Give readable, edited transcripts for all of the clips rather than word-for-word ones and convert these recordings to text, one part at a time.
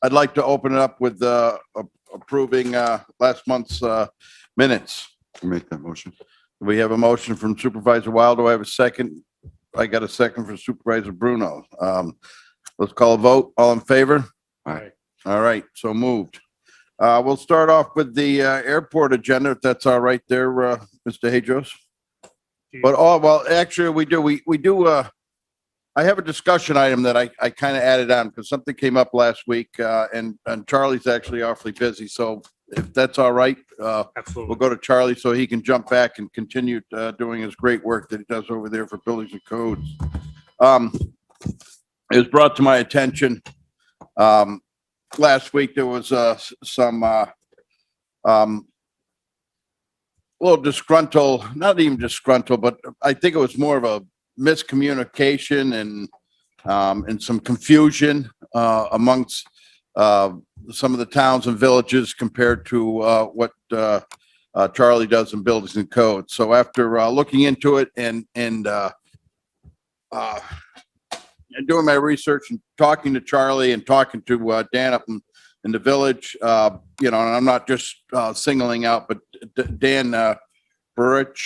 I'd like to open it up with approving last month's minutes. I'll make that motion. We have a motion from Supervisor Wild. Do I have a second? I got a second from Supervisor Bruno. Let's call a vote. All in favor? Aye. All right, so moved. We'll start off with the airport agenda, if that's all right there, Mr. Hadros. But, well, actually, we do, I have a discussion item that I kind of added on because something came up last week, and Charlie's actually awfully busy, so if that's all right, we'll Absolutely. go to Charlie so he can jump back and continue doing his great work that he does over there for buildings and codes. It was brought to my attention, last week, there was some little disgruntled, not even disgruntled, but I think it was more of a miscommunication and some confusion amongst some of the towns and villages compared to what Charlie does in buildings and codes. So after looking into it and doing my research and talking to Charlie and talking to Dan up in the village, and I'm not just singling out, but Dan Burrich,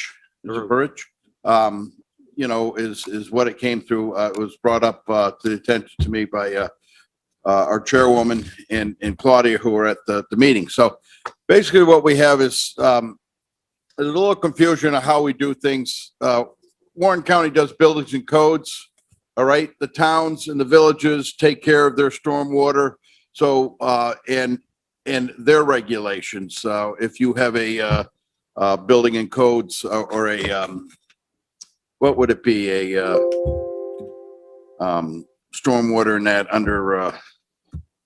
is what it came through. It was brought up to the attention to me by our chairwoman and Claudia, who were at the meeting. So basically what we have is a little confusion of how we do things. Warren County does buildings and codes. All right. The towns and the villages take care of their stormwater. So, and their regulations. So if you have a building and codes or a, what would it be? A stormwater and that under,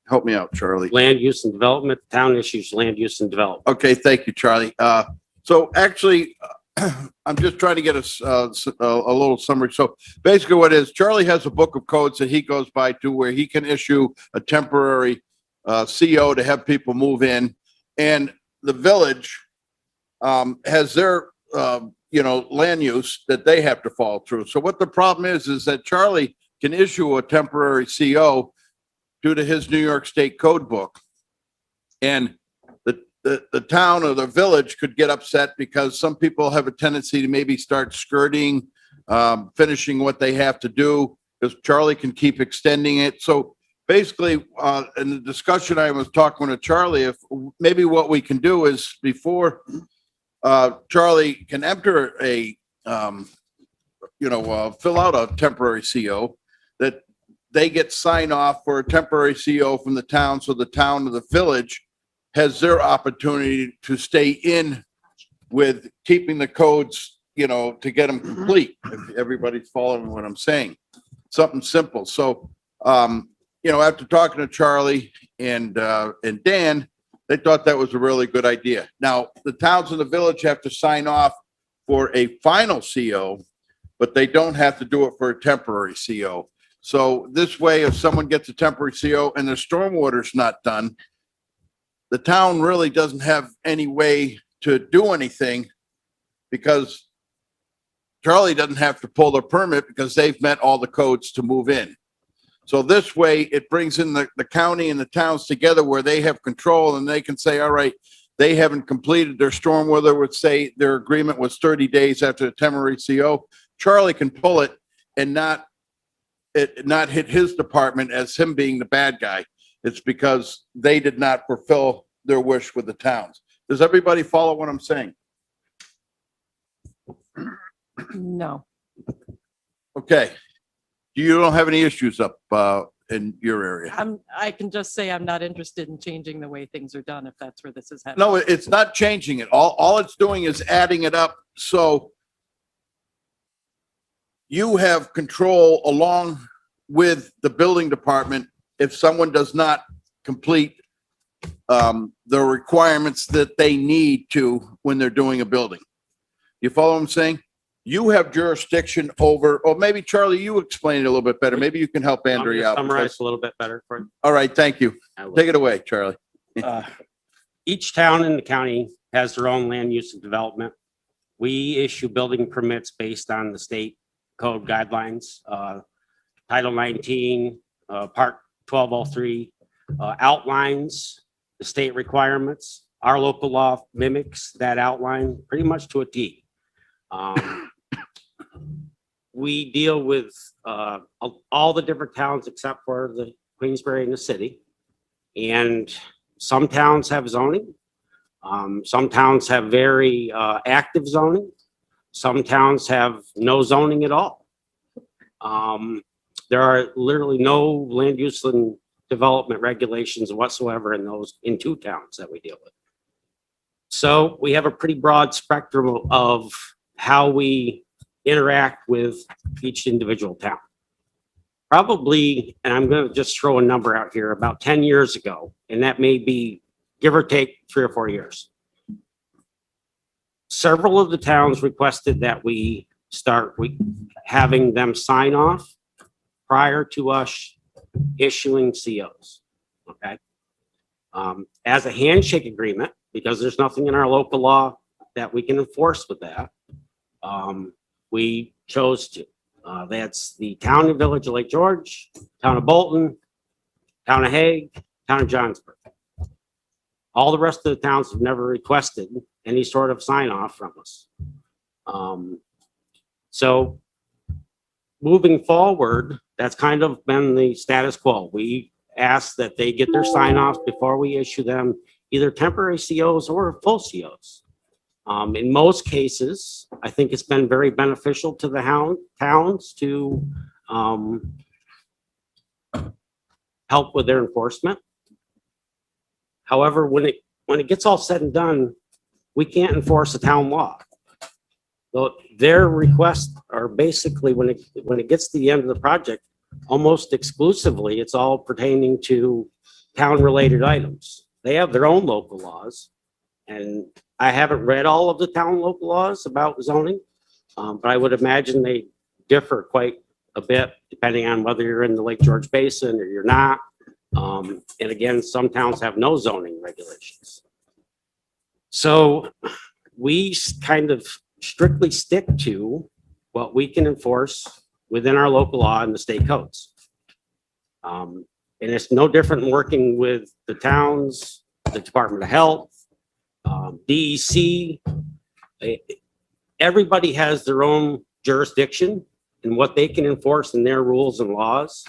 help me out, Charlie. Land use and development, town issues, land use and development. Okay, thank you, Charlie. So actually, I'm just trying to get a little summary. So basically what is, Charlie has a book of codes that he goes by to where he can issue a temporary CO to have people move in. And the village has their, land use that they have to follow through. So what the problem is that Charlie can issue a temporary CO due to his New York State code book. And the town or the village could get upset because some people have a tendency to maybe start skirting, finishing what they have to do, because Charlie can keep extending it. So basically, in the discussion I was talking to Charlie, if maybe what we can do is before Charlie can enter a, fill out a temporary CO, that they get sign off for a temporary CO from the town, so the town or the village has their opportunity to stay in with keeping the codes, to get them complete. If everybody's following what I'm saying, something simple. So, after talking to Charlie and Dan, they thought that was a really good idea. Now, the towns in the village have to sign off for a final CO, but they don't have to do it for a temporary CO. So this way, if someone gets a temporary CO and their stormwater's not done, the town really doesn't have any way to do anything because Charlie doesn't have to pull their permit because they've met all the codes to move in. So this way, it brings in the county and the towns together where they have control and they can say, all right, they haven't completed their stormwater, would say their agreement was 30 days after the temporary CO. Charlie can pull it and not hit his department as him being the bad guy. It's because they did not fulfill their wish with the towns. Does everybody follow what I'm saying? No. Okay. You don't have any issues up in your area? I can just say I'm not interested in changing the way things are done if that's where this is headed. No, it's not changing it. All it's doing is adding it up. So you have control along with the building department if someone does not complete the requirements that they need to when they're doing a building. You follow what I'm saying? You have jurisdiction over, or maybe Charlie, you explain it a little bit better. Maybe you can help Andrea out. Summarize a little bit better for you. All right, thank you. I will. Take it away, Charlie. Each town in the county has their own land use and development. We issue building permits based on the state code guidelines, Title 19, Part 1203. outlines the state requirements. Our local law mimics that outline pretty much to a T. We deal with all the different towns except for the Queensbury and the city. And some towns have zoning. Some towns have very active zoning. Some towns have no zoning at all. There are literally no land use and development regulations whatsoever in 2 towns that we deal with. So we have a pretty broad spectrum of how we interact with each individual town. Probably, and I'm going to just throw a number out here, about 10 years ago, and that may be give or take 3 or 4 years. Several of the towns requested that we start having them sign off prior to us issuing COs, okay? As a handshake agreement, because there's nothing in our local law that we can enforce with that, we chose to. That's the town and village of Lake George, town of Bolton, town of Hague, town of Johnsburg. All the rest of the towns have never requested any sort of sign off from us. So moving forward, that's kind of been the status quo. We ask that they get their sign offs before we issue them either temporary COs or full COs. In most cases, I think it's been very beneficial to the towns to help with their enforcement. However, when it gets all said and done, we can't enforce a town law. So their requests are basically, when it gets to the end of the project, almost exclusively, it's all pertaining to town-related items. They have their own local laws, and I haven't read all of the town local laws about zoning, but I would imagine they differ quite a bit depending on whether you're in the Lake George Basin or you're not. And again, some towns have no zoning regulations. So we kind of strictly stick to what we can enforce within our local law and the state codes. And it's no different than working with the towns, the Department of Health, DEC. Everybody has their own jurisdiction and what they can enforce in their rules and laws.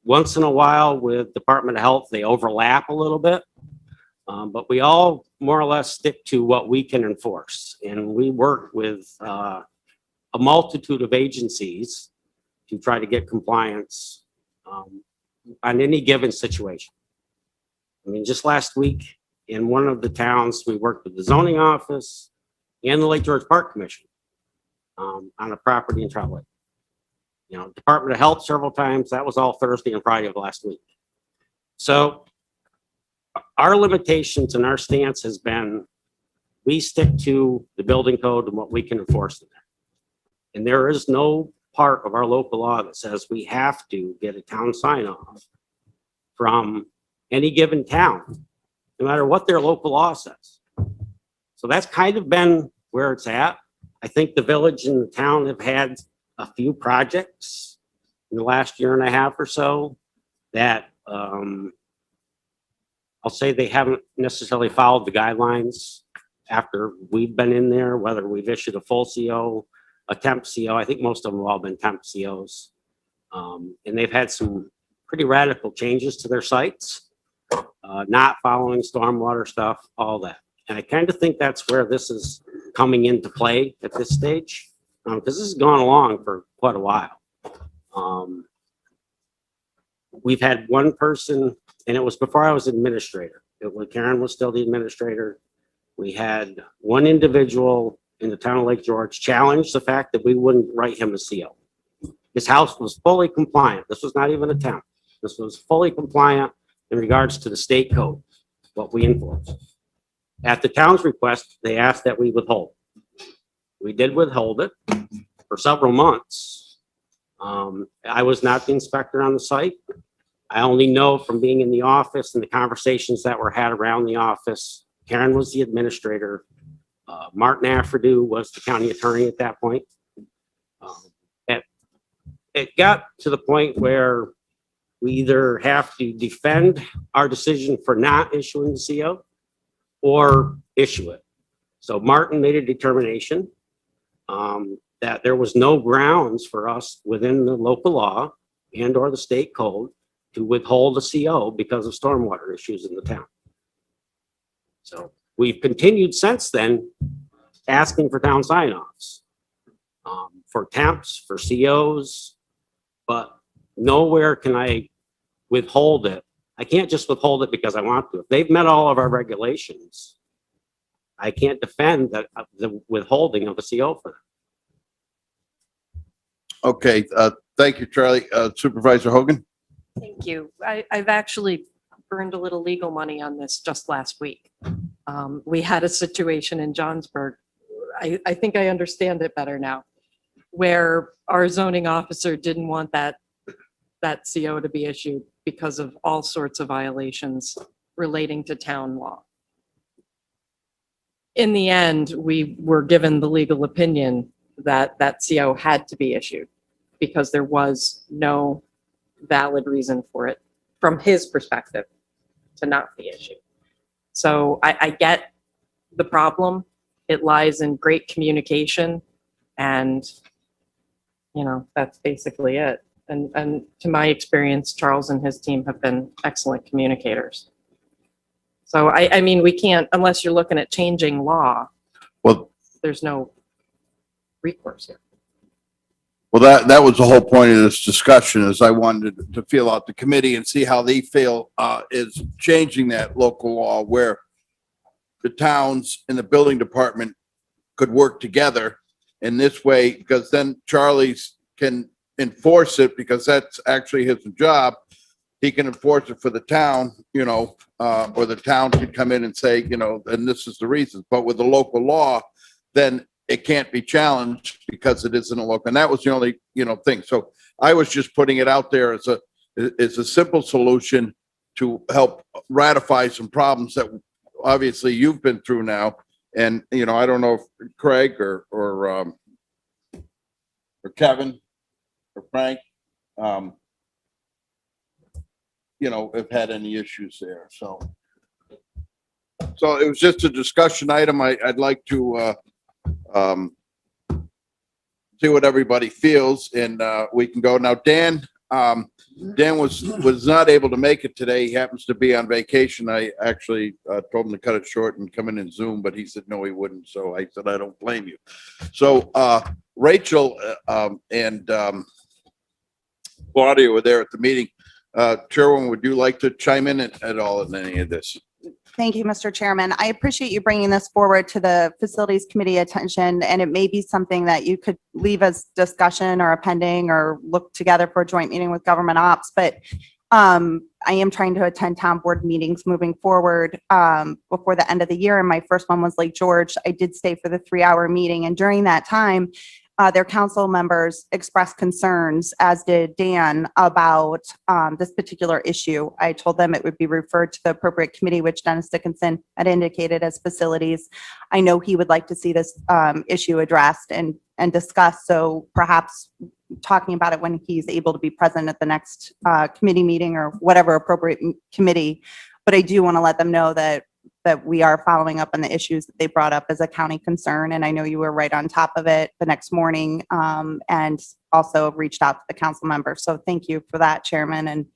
Once in a while with Department of Health, they overlap a little bit, but we all more or less stick to what we can enforce. And we work with a multitude of agencies to try to get compliance on any given situation. I mean, just last week in one of the towns, we worked with the zoning office and the Lake George Park Commission on a property in Trout Lake. You know, Department of Health several times. That was all Thursday and Friday of last week. So our limitations and our stance has been, we stick to the building code and what we can enforce in there. And there is no part of our local law that says we have to get a town sign off from any given town, no matter what their local law says. So that's kind of been where it's at. I think the village and the town have had a few projects in the last year and a half or so that I'll say they haven't necessarily followed the guidelines after we've been in there, whether we've issued a full CO, a temp CO. I think most of them have all been temp COs. And they've had some pretty radical changes to their sites, not following stormwater stuff, all that. And I kind of think that's where this is coming into play at this stage, because this has gone along for quite a while. We've had one person, and it was before I was administrator. Karen was still the administrator. We had one individual in the town of Lake George challenge the fact that we wouldn't write him a CO. His house was fully compliant. This was not even a temp. This was fully compliant in regards to the state code, what we enforce. At the town's request, they asked that we withhold. We did withhold it for several months. I was not the inspector on the site. I only know from being in the office and the conversations that were had around the office. Karen was the administrator. Martin Affredu was the county attorney at that point. It got to the point where we either have to defend our decision for not issuing the CO or issue it. So Martin made a determination that there was no grounds for us within the local law and or the state code to withhold a CO because of stormwater issues in the town. So we've continued since then asking for town sign-offs for temps, for COs, but nowhere can I withhold it. I can't just withhold it because I want to. If they've met all of our regulations, I can't defend the withholding of a CO for them. Okay, thank you, Charlie. Supervisor Hogan? Thank you. I've actually burned a little legal money on this just last week. We had a situation in Johnsburg. I think I understand it better now, where our zoning officer didn't want that CO to be issued because of all sorts of violations relating to town law. In the end, we were given the legal opinion that that CO had to be issued because there was no valid reason for it from his perspective to not be issued. So I get the problem. It lies in great communication, and that's basically it. And to my experience, Charles and his team have been excellent communicators. So I mean, we can't, unless you're looking at changing law, Well, there's no recourse here. well, that was the whole point of this discussion, is I wanted to feel out the committee and see how they feel is changing that local law where the towns and the building department could work together in this way, because then Charlie's can enforce it, because that's actually his job. He can enforce it for the town, or the town could come in and say, and this is the reason. But with the local law, then it can't be challenged because it isn't a local. And that was the only, thing. So I was just putting it out there as a simple solution to help ratify some problems that obviously you've been through now. And, I don't know if Craig or Kevin or Frank, have had any issues there. So it was just a discussion item. I'd like to see what everybody feels, and we can go now. Dan was not able to make it today. He happens to be on vacation. I actually told him to cut it short and come in Zoom, but he said no, he wouldn't. So I said, I don't blame you. So Rachel and Claudia were there at the meeting. Chairwoman, would you like to chime in at all in any of this? Thank you, Mr. Chairman. I appreciate you bringing this forward to the Facilities Committee attention, and it may be something that you could leave as discussion or a pending or look together for a joint meeting with government ops. But I am trying to attend town board meetings moving forward before the end of the year. And my first one was Lake George. I did stay for the 3-hour meeting. And during that time, their council members expressed concerns, as did Dan, about this particular issue. I told them it would be referred to the appropriate committee, which Dennis Dickinson had indicated as facilities. I know he would like to see this issue addressed and discussed. So perhaps talking about it when he's able to be present at the next committee meeting or whatever appropriate committee. But I do want to let them know that we are following up on the issues that they brought up as a county concern. And I know you were right on top of it the next morning, and also reached out to the council members. So thank you for that, Chairman. And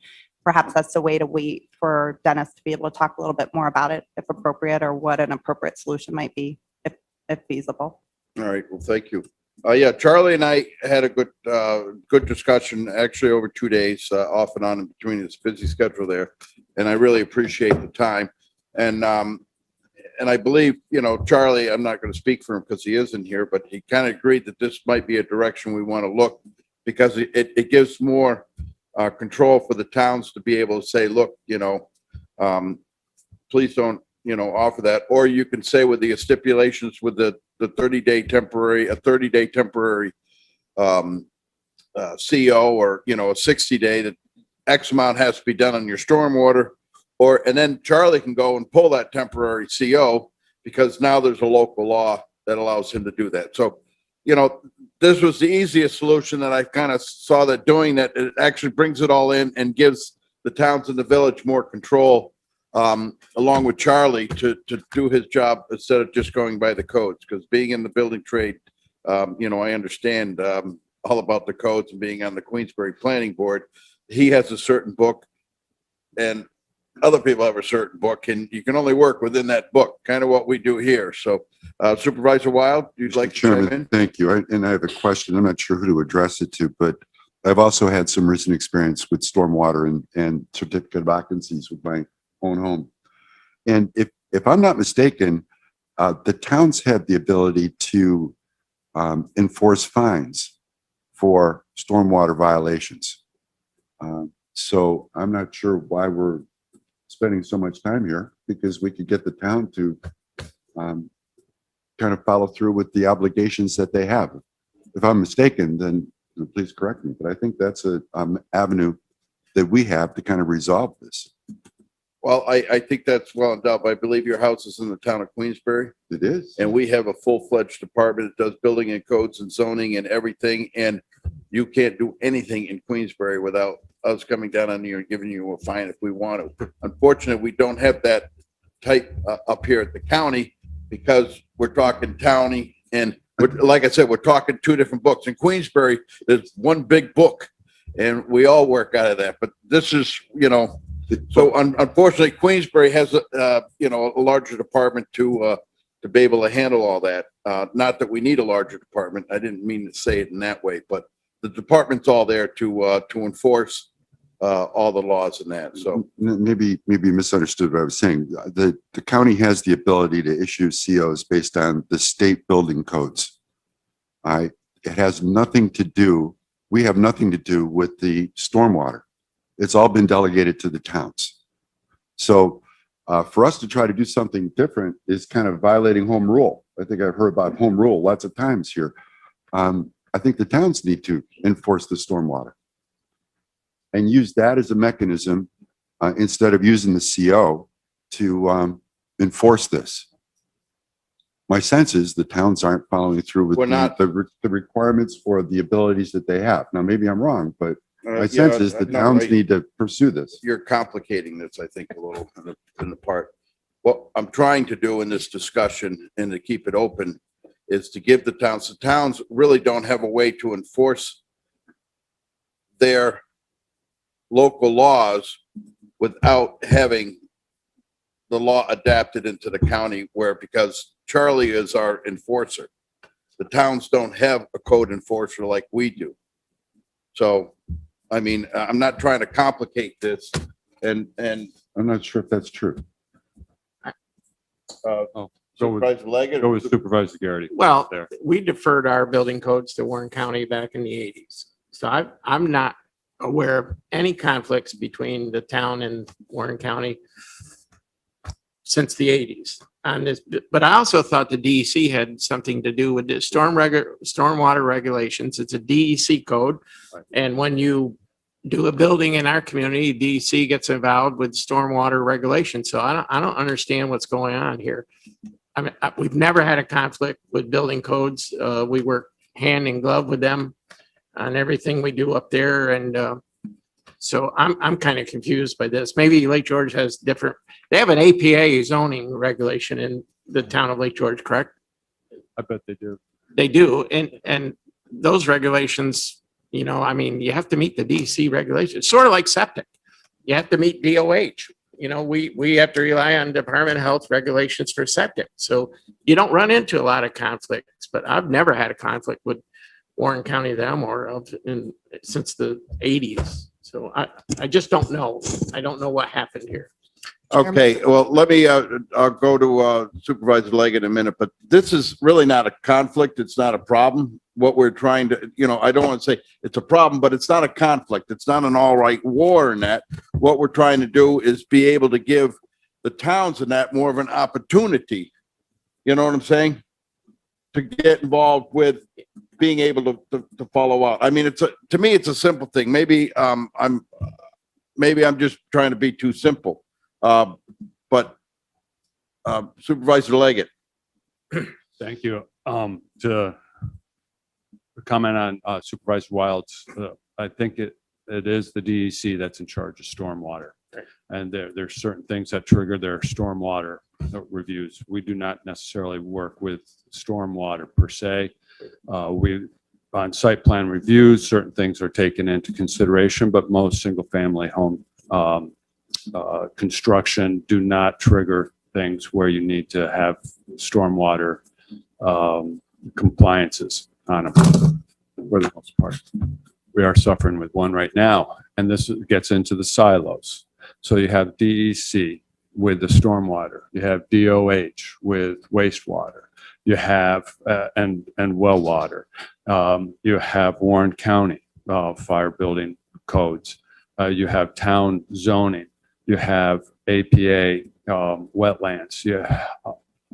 perhaps that's a way to wait for Dennis to be able to talk a little bit more about it, if appropriate, or what an appropriate solution might be, if feasible. All right, well, thank you. Yeah, Charlie and I had a good discussion, actually over 2 days, off and on in between his busy schedule there. And I really appreciate the time. And I believe, Charlie, I'm not going to speak for him because he isn't here, but he kind of agreed that this might be a direction we want to look, because it gives more control for the towns to be able to say, look, please don't, offer that. Or you can say with the stipulations with the 30-day temporary, a 30-day temporary CO, or, a 60-day, that X amount has to be done on your stormwater. And then Charlie can go and pull that temporary CO, because now there's a local law that allows him to do that. So you know, this was the easiest solution that I kind of saw that doing that. It actually brings it all in and gives the towns in the village more control, along with Charlie to do his job instead of just going by the codes. Because being in the building trade, you know, I understand, all about the codes and being on the Queensbury Planning Board. He has a certain book and other people have a certain book, and you can only work within that book, kind of what we do here. So Supervisor Wild, you'd like to chime in? Chairman, thank you. And I have a question. I'm not sure who to address it to, but I've also had some recent experience with stormwater and certificate of occupancies with my own home. And if I'm not mistaken, the towns have the ability to enforce fines for stormwater violations. So I'm not sure why we're spending so much time here, because we could get the town to kind of follow through with the obligations that they have. If I'm mistaken, then please correct me, but I think that's a avenue that we have to kind of resolve this. Well, I think that's well endowed. I believe your house is in the town of Queensbury, It is. and we have a full-fledged department that does building and codes and zoning and everything. And you can't do anything in Queensbury without us coming down on you and giving you a fine if we want to. Unfortunately, we don't have that type up here at the county, because we're talking county and like I said, we're talking two different books. In Queensbury, there's one big book and we all work out of that. But this is, you know, so unfortunately, Queensbury has you know, a larger department to be able to handle all that. Not that we need a larger department. I didn't mean to say it in that way, but the department's all there to enforce all the laws and that. So Maybe misunderstood what I was saying. The county has the ability to issue COs based on the state building codes. It has nothing to do, we have nothing to do with the stormwater. It's all been delegated to the towns. So for us to try to do something different is kind of violating home rule. I think I've heard about home rule lots of times here. I think the towns need to enforce the stormwater and use that as a mechanism instead of using the CO to enforce this. My sense is the towns aren't following through with We're not. the requirements for the abilities that they have. Now, maybe I'm wrong, but my yeah, sense is the no, towns need to pursue this. you're complicating this, I think, a little in the part. What I'm trying to do in this discussion and to keep it open is to give the towns really don't have a way to enforce their local laws without having the law adapted into the county, where, because Charlie is our enforcer. The towns don't have a code enforcer like we do. So, I mean, I'm not trying to complicate this and I'm not sure if that's true. Supervisor Leggett. Go with Supervisor Garrity. Well, There. we deferred our building codes to Warren County back in the 80s. So I'm not aware of any conflicts between the town and Warren County since the 80s on this. But I also thought the DEC had something to do with the stormwater regulations. It's a DEC code. And when you do a building in our community, DEC gets involved with stormwater regulations. So I don't understand what's going on here. I mean, we've never had a conflict with building codes. We work hand in glove with them on everything we do up there. And so I'm kind of confused by this. Maybe Lake George has different, they have an APA zoning regulation in the town of Lake George, correct? I bet they do. They do. And those regulations, you know, I mean, you have to meet the DC regulations, sort of like septic. You have to meet DOH. You know, we have to rely on Department of Health regulations for septic. So you don't run into a lot of conflicts, but I've never had a conflict with Warren County that I'm aware of since the 80s. So I just don't know. I don't know what happened here. Okay, well, let me, I'll go to Supervisor Leggett in a minute, but this is really not a conflict. It's not a problem. What we're trying to, you know, I don't want to say it's a problem, but it's not a conflict. It's not an all right war in that. What we're trying to do is be able to give the towns in that more of an opportunity. You know what I'm saying? To get involved with being able to follow out. I mean, to me, it's a simple thing. Maybe I'm just trying to be too simple. But Supervisor Leggett. Thank you. To comment on Supervisor Wild's, I think it is the DEC that's in charge of stormwater. Right. And there's certain things that trigger their stormwater reviews. We do not necessarily work with stormwater per se. On site plan reviews, certain things are taken into consideration, but most single-family home construction do not trigger things where you need to have stormwater compliances on them for the most part. We are suffering with one right now, and this gets into the silos. So you have DEC with the stormwater, you have DOH with wastewater, you have and well water. You have Warren County fire building codes. You have town zoning. You have APA wetlands.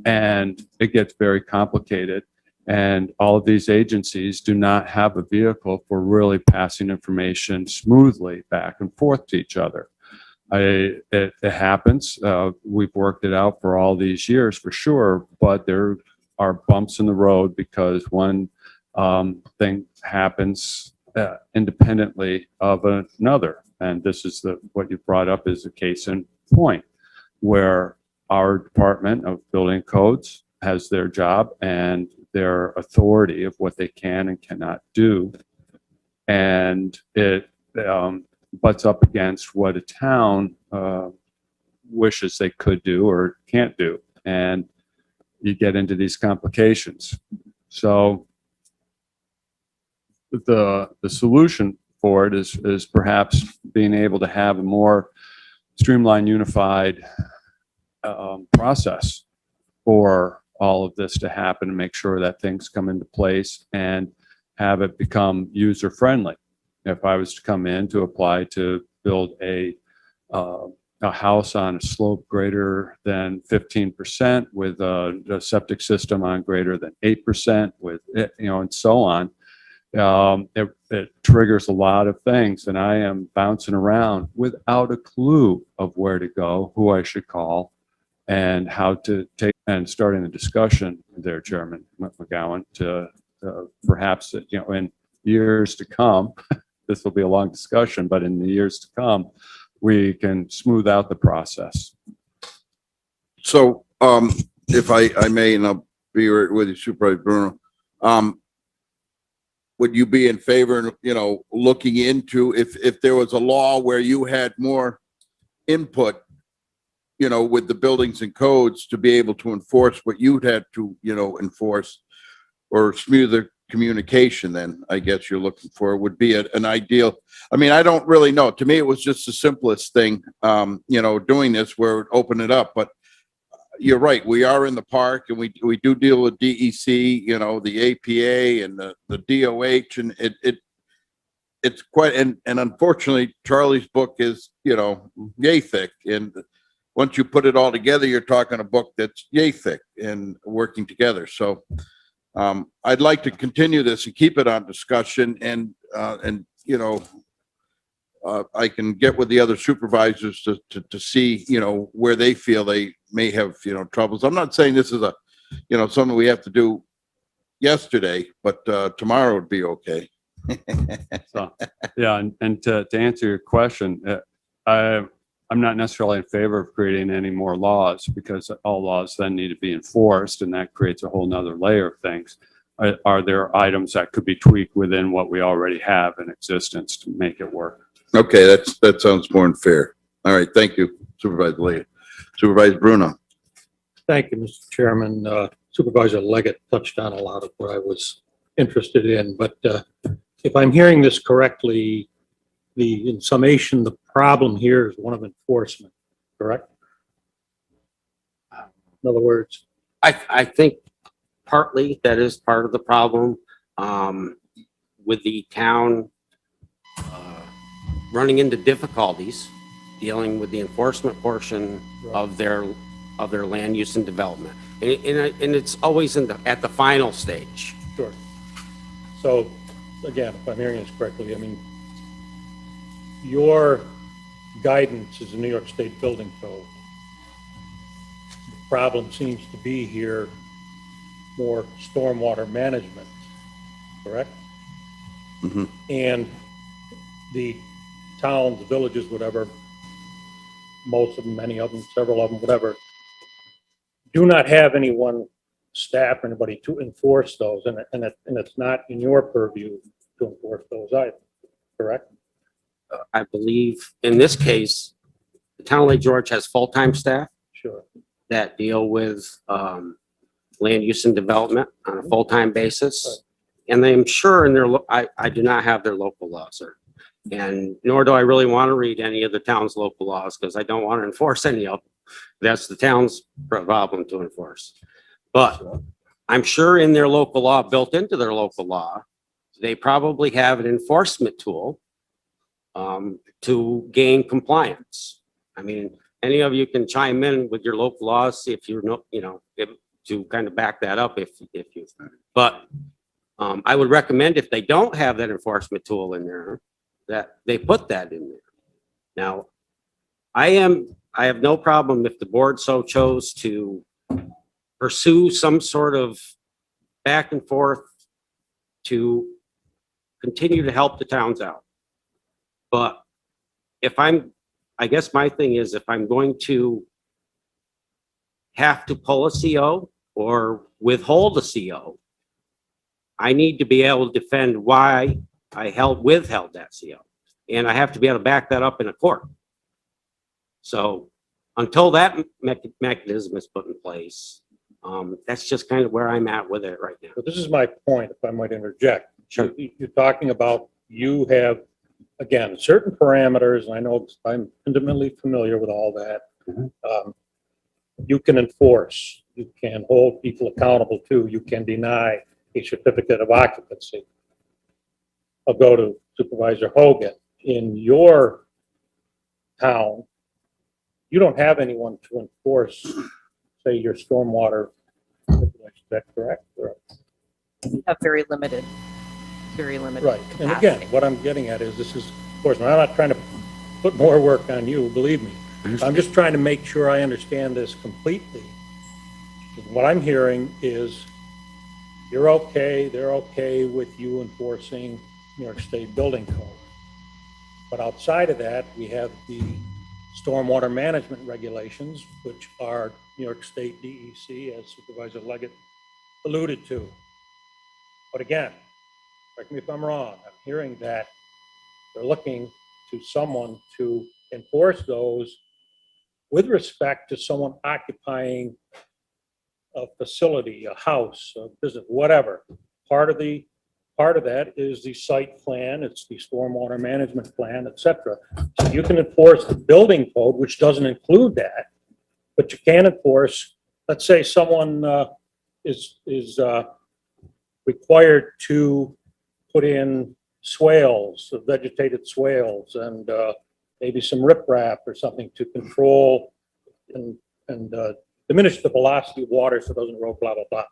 And it gets very complicated. And all of these agencies do not have a vehicle for really passing information smoothly back and forth to each other. It happens. We've worked it out for all these years for sure, but there are bumps in the road because one thing happens independently of another. And this is what you brought up is a case in point where our Department of Building Codes has their job and their authority of what they can and cannot do. And it butts up against what a town wishes they could do or can't do. And you get into these complications. So the solution for it is perhaps being able to have a more streamlined, unified process for all of this to happen and make sure that things come into place and have it become user friendly. If I was to come in to apply to build a house on a slope greater than 15% with a septic system on greater than 8% with it, and so on, it triggers a lot of things, and I am bouncing around without a clue of where to go, who I should call, and how to take, and starting the discussion there, Chairman McGowan, to perhaps, in years to come, this will be a long discussion, but in the years to come, we can smooth out the process. So, if I may, and I'll be right with you, Supervisor Bruno, would you be in favor, looking into if there was a law where you had more input, with the buildings and codes to be able to enforce what you'd had to, enforce or smoother communication, then I guess you're looking for would be an ideal. I mean, I don't really know. To me, it was just the simplest thing, doing this where it would open it up. But you're right. We are in the park and we do deal with DEC, the APA and the DOH, and it's quite, and unfortunately, Charlie's book is, yay thick. And once you put it all together, you're talking a book that's yay thick and working together. So I'd like to continue this and keep it on discussion and I can get with the other supervisors to see, where they feel they may have, troubles. I'm not saying this is something we have to do yesterday, but tomorrow would be okay. So, yeah, and to answer your question, I'm not necessarily in favor of creating any more laws because all laws then need to be enforced, and that creates a whole nother layer of things. Are there items that could be tweaked within what we already have in existence to make it work? Okay, that sounds more than fair. All right, thank you, Supervisor Leggett. Supervisor Bruno. Thank you, Mr. Chairman. Supervisor Leggett touched on a lot of what I was interested in, but if I'm hearing this correctly, in summation, the problem here is one of enforcement, correct? In other words, I think partly that is part of the problem, with the town running into difficulties dealing with the enforcement portion of their land use and development. And it's always at the final stage. sure. So again, if I'm hearing this correctly, I mean, your guidance is the New York State Building Code. The problem seems to be here more stormwater management, correct? Mhm. And the towns, villages, whatever, most of them, many of them, several of them, whatever, do not have anyone, staff, or anybody to enforce those, and it's not in your purview to enforce those either, correct? I believe in this case, the town of Lake George has full-time staff Sure. that deal with land use and development on a full-time basis. And I'm sure in their, I do not have their local laws, sir. And nor do I really want to read any of the town's local laws because I don't want to enforce any of them. That's the town's problem to enforce. But I'm sure in their local law, built into their local law, they probably have an enforcement tool to gain compliance. I mean, any of you can chime in with your local laws, see if you know, to kind of back that up if you, but I would recommend if they don't have that enforcement tool in there, that they put that in there. Now, I have no problem if the board so chose to pursue some sort of back and forth to continue to help the towns out. But if I guess my thing is if I'm going to have to pull a CO or withhold a CO, I need to be able to defend why I withheld that CO. And I have to be able to back that up in a court. So until that mechanism is put in place, that's just kind of where I'm at with it right now. So this is my point, if I might interject. Sure. You're talking about you have, again, certain parameters, and I know I'm intimately familiar with all that. You can enforce, you can hold people accountable to, you can deny a certificate of occupancy. I'll go to Supervisor Hogan. In your town, you don't have anyone to enforce, say, your stormwater. Is that correct? Or- We have very limited Right, and again, capacity. what I'm getting at is this is, of course, I'm not trying to put more work on you, believe me. I'm just trying to make sure I understand this completely. What I'm hearing is you're okay, they're okay with you enforcing New York State Building Code. But outside of that, we have the stormwater management regulations, which are New York State DEC, as Supervisor Leggett alluded to. But again, correct me if I'm wrong, I'm hearing that they're looking to someone to enforce those with respect to someone occupying a facility, a house, a business, whatever. Part of that is the site plan, it's the stormwater management plan, et cetera. So you can enforce the building code, which doesn't include that, but you can enforce, let's say someone is required to put in swales, vegetated swales, and maybe some riprap or something to control and diminish the velocity of water so it doesn't erode, blah, blah, blah.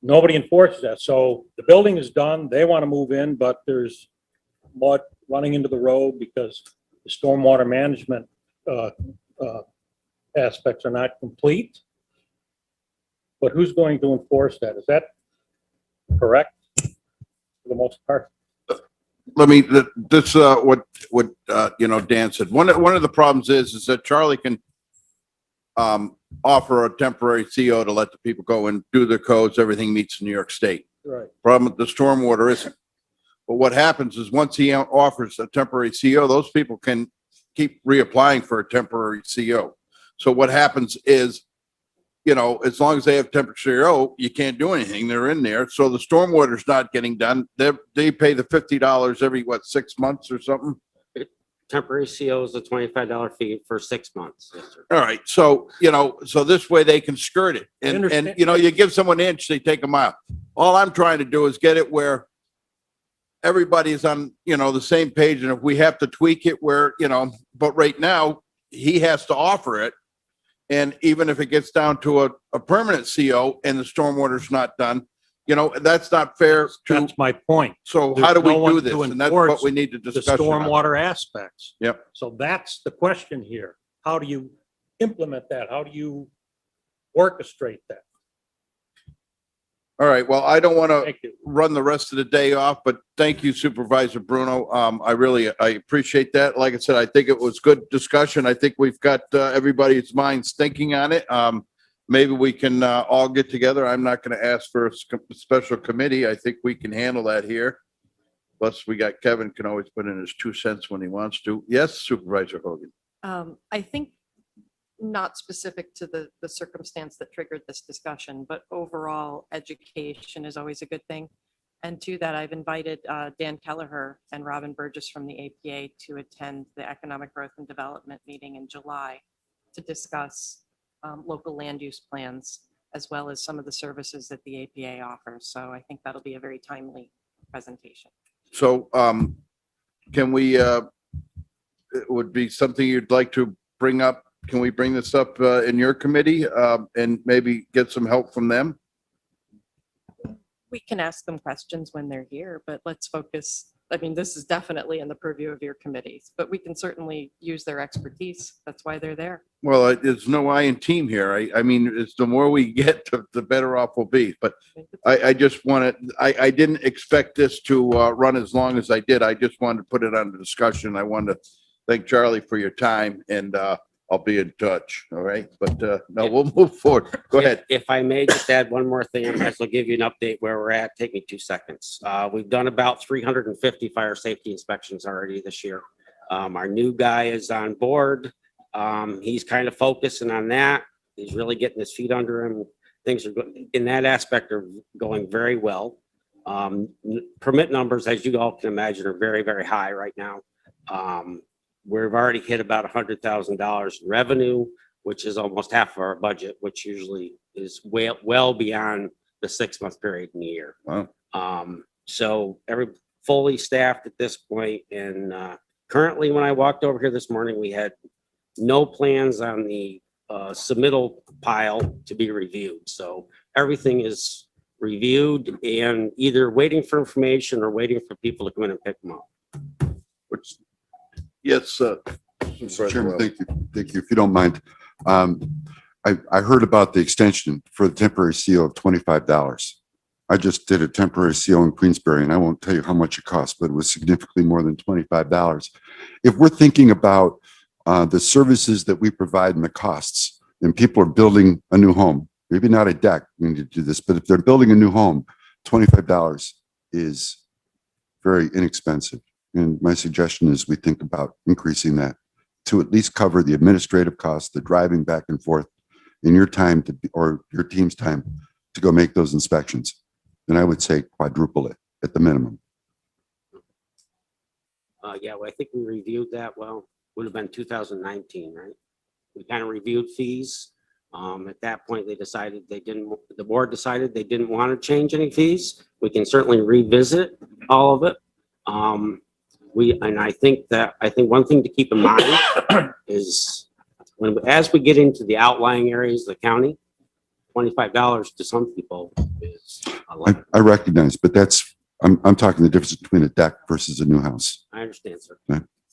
Nobody enforces that. So the building is done, they want to move in, but there's mud running into the road because the stormwater management aspects are not complete. But who's going to enforce that? Is that correct for the most part? Let me, this, what, Dan said. One of the problems is that Charlie can offer a temporary CO to let the people go and do their codes, everything meets New York State. Right. Problem with the stormwater isn't. But what happens is once he offers a temporary CO, those people can keep reapplying for a temporary CO. So what happens is, as long as they have temporary CO, you can't do anything. They're in there. So the stormwater's not getting done. They pay the $50 every, 6 months or something? Temporary CO is a $25 fee for 6 months. Yes, sir. All right. So, so this way they can skirt it. I And, understand. you give someone an inch, they take a mile. All I'm trying to do is get it where everybody's on, the same page. And if we have to tweak it where, but right now he has to offer it. And even if it gets down to a permanent CO and the stormwater's not done, that's not fair to, That's my point. so how do There's no we one do to this? And that's enforce what we need to The discuss. stormwater aspects. Yep. So that's the question here. How do you implement that? How do you orchestrate that? All right, well, I don't want to Thank you. run the rest of the day off, but thank you Supervisor Bruno. I appreciate that. Like I said, I think it was good discussion. I think we've got everybody's minds thinking on it. Maybe we can all get together. I'm not going to ask for a special committee. I think we can handle that here. Plus, we got Kevin can always put in his 2 cents when he wants to. Yes, Supervisor Hogan. I think not specific to the circumstance that triggered this discussion, but overall education is always a good thing. And to that, I've invited Dan Kelleher and Robin Burgess from the APA to attend the Economic Growth and Development meeting in July to discuss local land use plans, as well as some of the services that the APA offers. So I think that'll be a very timely presentation. So, can we, it would be something you'd like to bring up? Can we bring this up, in your committee, and maybe get some help from them? We can ask them questions when they're here, but let's focus. I mean, this is definitely in the purview of your committees, but we can certainly use their expertise. That's why they're there. Well, there's no I in team here. I mean, it's the more we get, the better off we'll be. But I just wanted, I didn't expect this to run as long as I did. I just wanted to put it on the discussion. I wanted to thank Charlie for your time, and I'll be in touch. All right, but no, we'll move forward. Go ahead. If I may just add one more thing, I might as well give you an update where we're at. Take me 2 seconds. We've done about 350 fire safety inspections already this year. Our new guy is on board. He's kind of focusing on that. He's really getting his feet under him. Things are good in that aspect are going very well. Permit numbers, as you all can imagine, are very, very high right now. We've already hit about $100,000 in revenue, which is almost half of our budget, which usually is well beyond the 6-month period in the year. Wow. So fully staffed at this point, and currently, when I walked over here this morning, we had no plans on the submittal pile to be reviewed. So everything is reviewed and either waiting for information or waiting for people to come in and pick them up. Which, yes, Mr. Chairman, thank you. Thank you. If you don't mind, I heard about the extension for the temporary CO of $25. I just did a temporary CO in Queensbury, and I won't tell you how much it cost, but it was significantly more than $25. If we're thinking about the services that we provide and the costs, and people are building a new home, maybe not a deck, we need to do this, but if they're building a new home, $25 is very inexpensive. And my suggestion is we think about increasing that to at least cover the administrative costs, the driving back and forth in your time to be, or your team's time to go make those inspections. And I would say quadruple it at the minimum. Yeah, well, I think we reviewed that. Well, would have been 2019, right? We kind of reviewed fees. At that point, the board decided they didn't want to change any fees. We can certainly revisit all of it. I think one thing to keep in mind is as we get into the outlying areas of the county, $25 to some people is a lot. I recognize, but I'm talking the difference between a deck versus a new house. I understand, sir.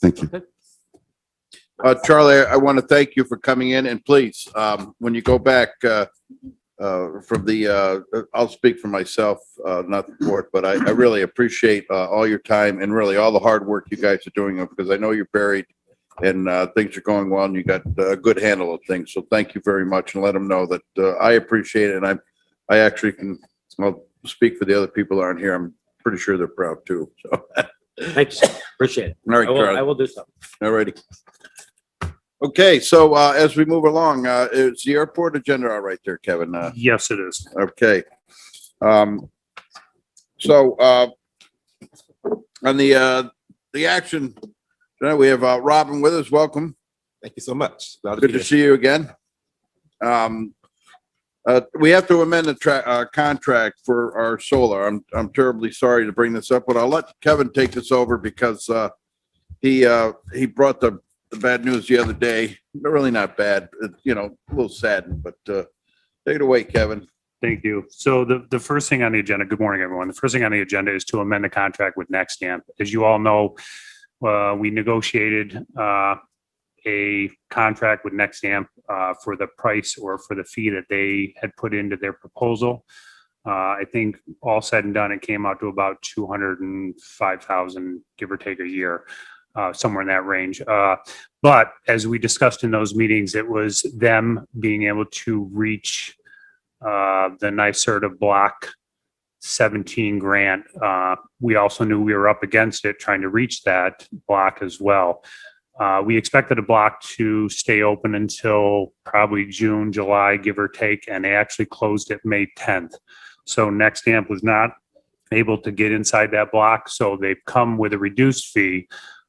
Thank you. Okay. Charlie, I want to thank you for coming in, and please, when you go back from I'll speak for myself, not the board, but I really appreciate all your time and really all the hard work you guys are doing, because I know you're buried and things are going well and you got a good handle of things. So thank you very much, and let them know that I appreciate it. And I actually can speak for the other people that aren't here. I'm pretty sure they're proud too. So Thank you, sir. Appreciate it. all right, I Charlie. will do so. All righty. Okay, so as we move along, is the airport agenda all right there, Kevin? Yes, it is. Okay. So on the action, tonight we have Robin with us. Welcome. Thank you so much. Good to see you again. We have to amend the contract for our solar. I'm terribly sorry to bring this up, but I'll let Kevin take this over because he brought the bad news the other day. Really not bad, a little saddened, but take it away, Kevin. Thank you. So the first thing on the agenda, good morning, everyone. The first thing on the agenda is to amend the contract with Nextamp. As you all know, we negotiated a contract with Nextamp for the price or for the fee that they had put into their proposal. I think all said and done, it came out to about 205,000, give or take a year, somewhere in that range. But as we discussed in those meetings, it was them being able to reach the NYSERDA Block 17 grant. We also knew we were up against it, trying to reach that block as well. We expected a block to stay open until probably June, July, give or take, and they actually closed it May 10th. So NextAmp was not able to get inside that block, so they've come with a reduced fee.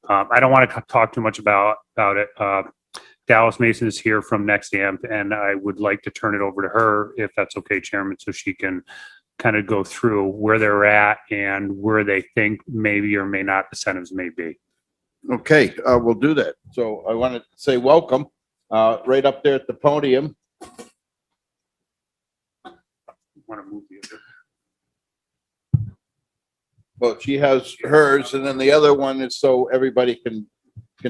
I don't want to talk too much about it. Dallas Mason is here from NextAmp, and I would like to turn it over to her, if that's okay, Chairman, so she can kind of go through where they're at and where they think maybe or may not incentives may be. Okay, we'll do that. So I want to say welcome, right up there at the podium. Want to move the other? Well, she has hers, and then the other one is so everybody can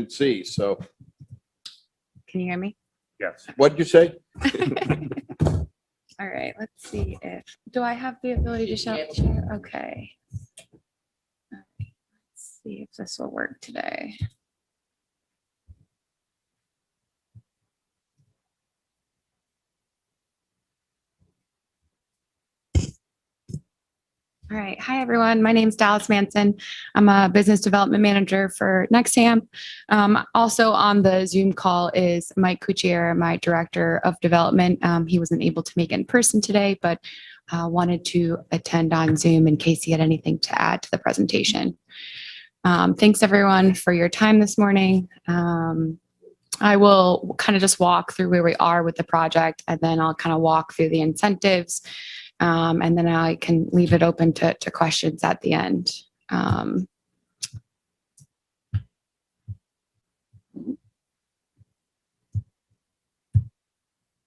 see. So Can you hear me? Yes. what'd you say? All right, let's see if, do I have the ability to shout? Share? Okay. All right, let's see if this will work today. All right. Hi, everyone. My name is Dallas Manson. I'm a business development manager for NextAmp. Also on the Zoom call is Mike Cucchier, my director of development. He wasn't able to make it in person today, but wanted to attend on Zoom in case he had anything to add to the presentation. Thanks, everyone, for your time this morning. I will kind of just walk through where we are with the project, and then I'll kind of walk through the incentives. And then I can leave it open to questions at the end. All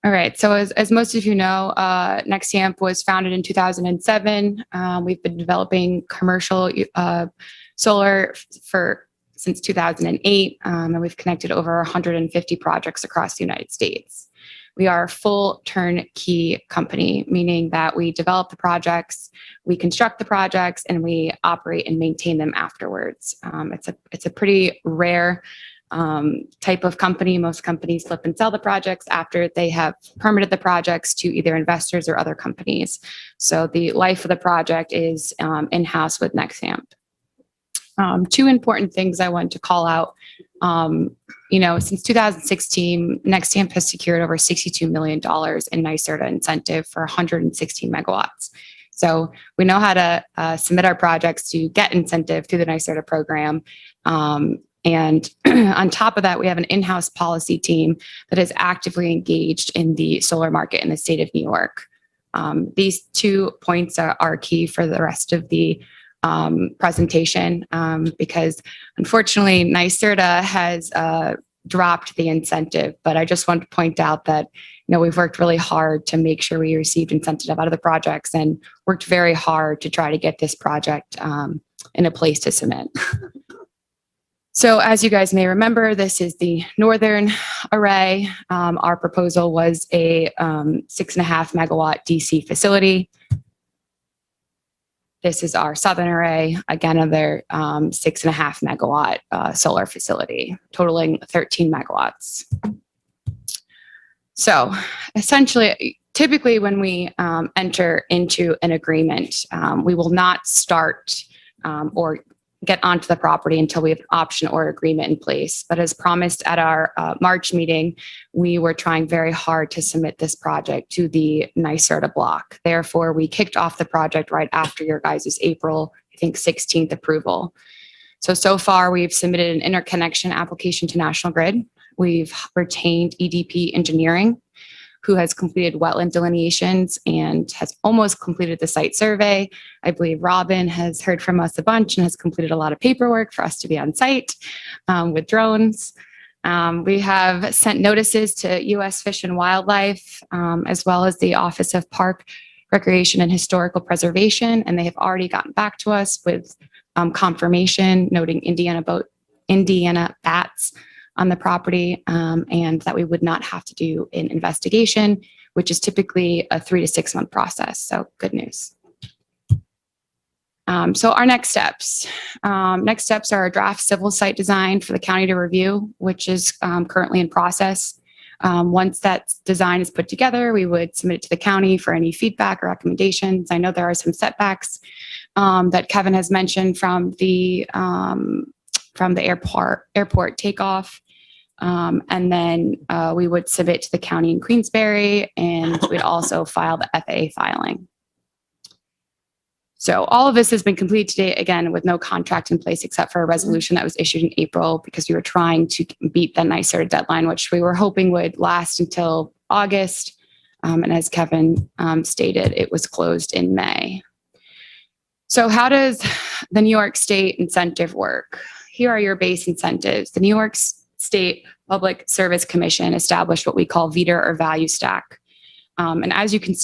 right. So as most of you know, NextAmp was founded in 2007. We've been developing commercial solar since 2008, and we've connected over 150 projects across the United States. We are a full turnkey company, meaning that we develop the projects, we construct the projects, and we operate and maintain them afterwards. It's a pretty rare type of company. Most companies flip and sell the projects after they have permitted the projects to either investors or other companies. So the life of the project is in-house with NextAmp. Two important things I want to call out. Since 2016, NextAmp has secured over $62 million in NYSERDA incentive for 116 megawatts. So we know how to submit our projects to get incentive through the NYSERDA program. And on top of that, we have an in-house policy team that is actively engaged in the solar market in the state of New York. These 2 points are key for the rest of the presentation, because unfortunately NYSERDA has dropped the incentive, but I just want to point out that we've worked really hard to make sure we received incentive out of the projects and worked very hard to try to get this project in a place to submit. So as you guys may remember, this is the northern array. Our proposal was a 6.5 megawatt DC facility. This is our southern array, again, another 6.5 megawatt solar facility, totaling 13 megawatts. So essentially, typically when we enter into an agreement, we will not start or get onto the property until we have an option or agreement in place. But as promised at our March meeting, we were trying very hard to submit this project to the NYSERDA block. Therefore, we kicked off the project right after your guys' April, I think, 16th approval. So far, we've submitted an interconnection application to National Grid. We've retained EDP Engineering, who has completed wetland delineations and has almost completed the site survey. I believe Robin has heard from us a bunch and has completed a lot of paperwork for us to be on site with drones. We have sent notices to U.S. Fish and Wildlife, as well as the Office of Park, Recreation, and Historical Preservation, and they have already gotten back to us with confirmation noting Indiana bats on the property, and that we would not have to do an investigation. which is typically a 3 to 6 month process. So good news. So our next steps. Next steps are a draft civil site design for the county to review, which is currently in process. Once that design is put together, we would submit it to the county for any feedback or recommendations. I know there are some setbacks that Kevin has mentioned from the airport takeoff. And then we would submit to the county in Queensbury, and we'd also file the FAA filing. So all of this has been completed today, again, with no contract in place except for a resolution that was issued in April because we were trying to beat the NYSERDA deadline, which we were hoping would last until August. And as Kevin stated, it was closed in May. So how does the New York State incentive work? Here are your base incentives. The New York State Public Service Commission established what we call VETR or value stack. And as you can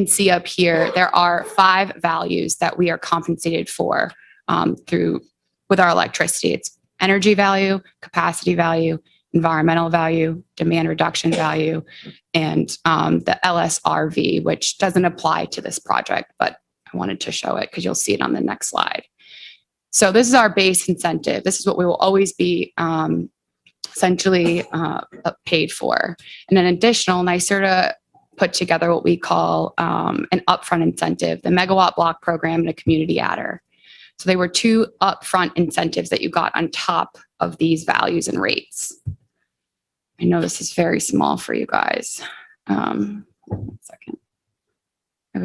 see up here, there are 5 values that we are compensated for with our electricity. It's energy value, capacity value, environmental value, demand reduction value, and the LSRV, which doesn't apply to this project, but I wanted to show it because you'll see it on the next slide. So this is our base incentive. This is what we will always be essentially paid for. And an additional, NYSERDA put together what we call an upfront incentive, the megawatt block program and a community adder. So they were 2 upfront incentives that you got on top of these values and rates. I know this is very small for you guys. 1 second. I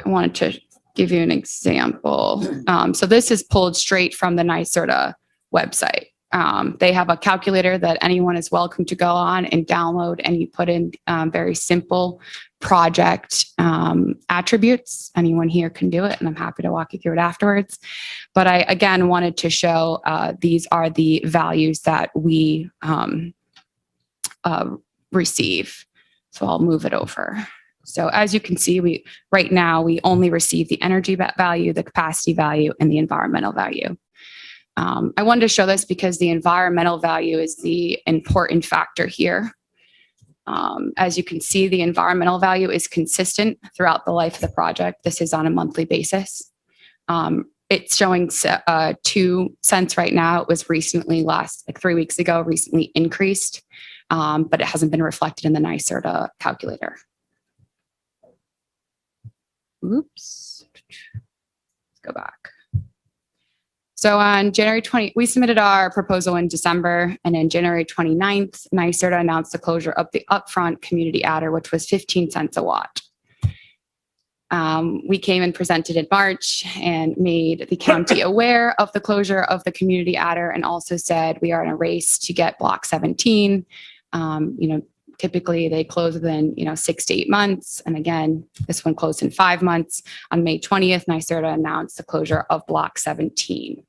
wanted to give you an example. So this is pulled straight from the NYSERDA website. They have a calculator that anyone is welcome to go on and download, and you put in very simple project attributes. Anyone here can do it, and I'm happy to walk you through it afterwards. But I, again, wanted to show these are the values that we receive. So I'll move it over. So as you can see, right now, we only receive the energy value, the capacity value, and the environmental value. I wanted to show this because the environmental value is the important factor here. As you can see, the environmental value is consistent throughout the life of the project. This is on a monthly basis. It's showing 2 cents right now. It was recently, like 3 weeks ago, recently increased, but it hasn't been reflected in the NYSERDA calculator. Oops. Let's go back. So on January 20, we submitted our proposal in December, and in January 29th, NYSERDA announced the closure of the upfront community adder, which was 15 cents a watt. We came and presented in March and made the county aware of the closure of the community adder, and also said we are in a race to get block 17. Typically they close within 6 to 8 months. And again, this one closed in 5 months. On May 20th, NYSERDA announced the closure of block 17.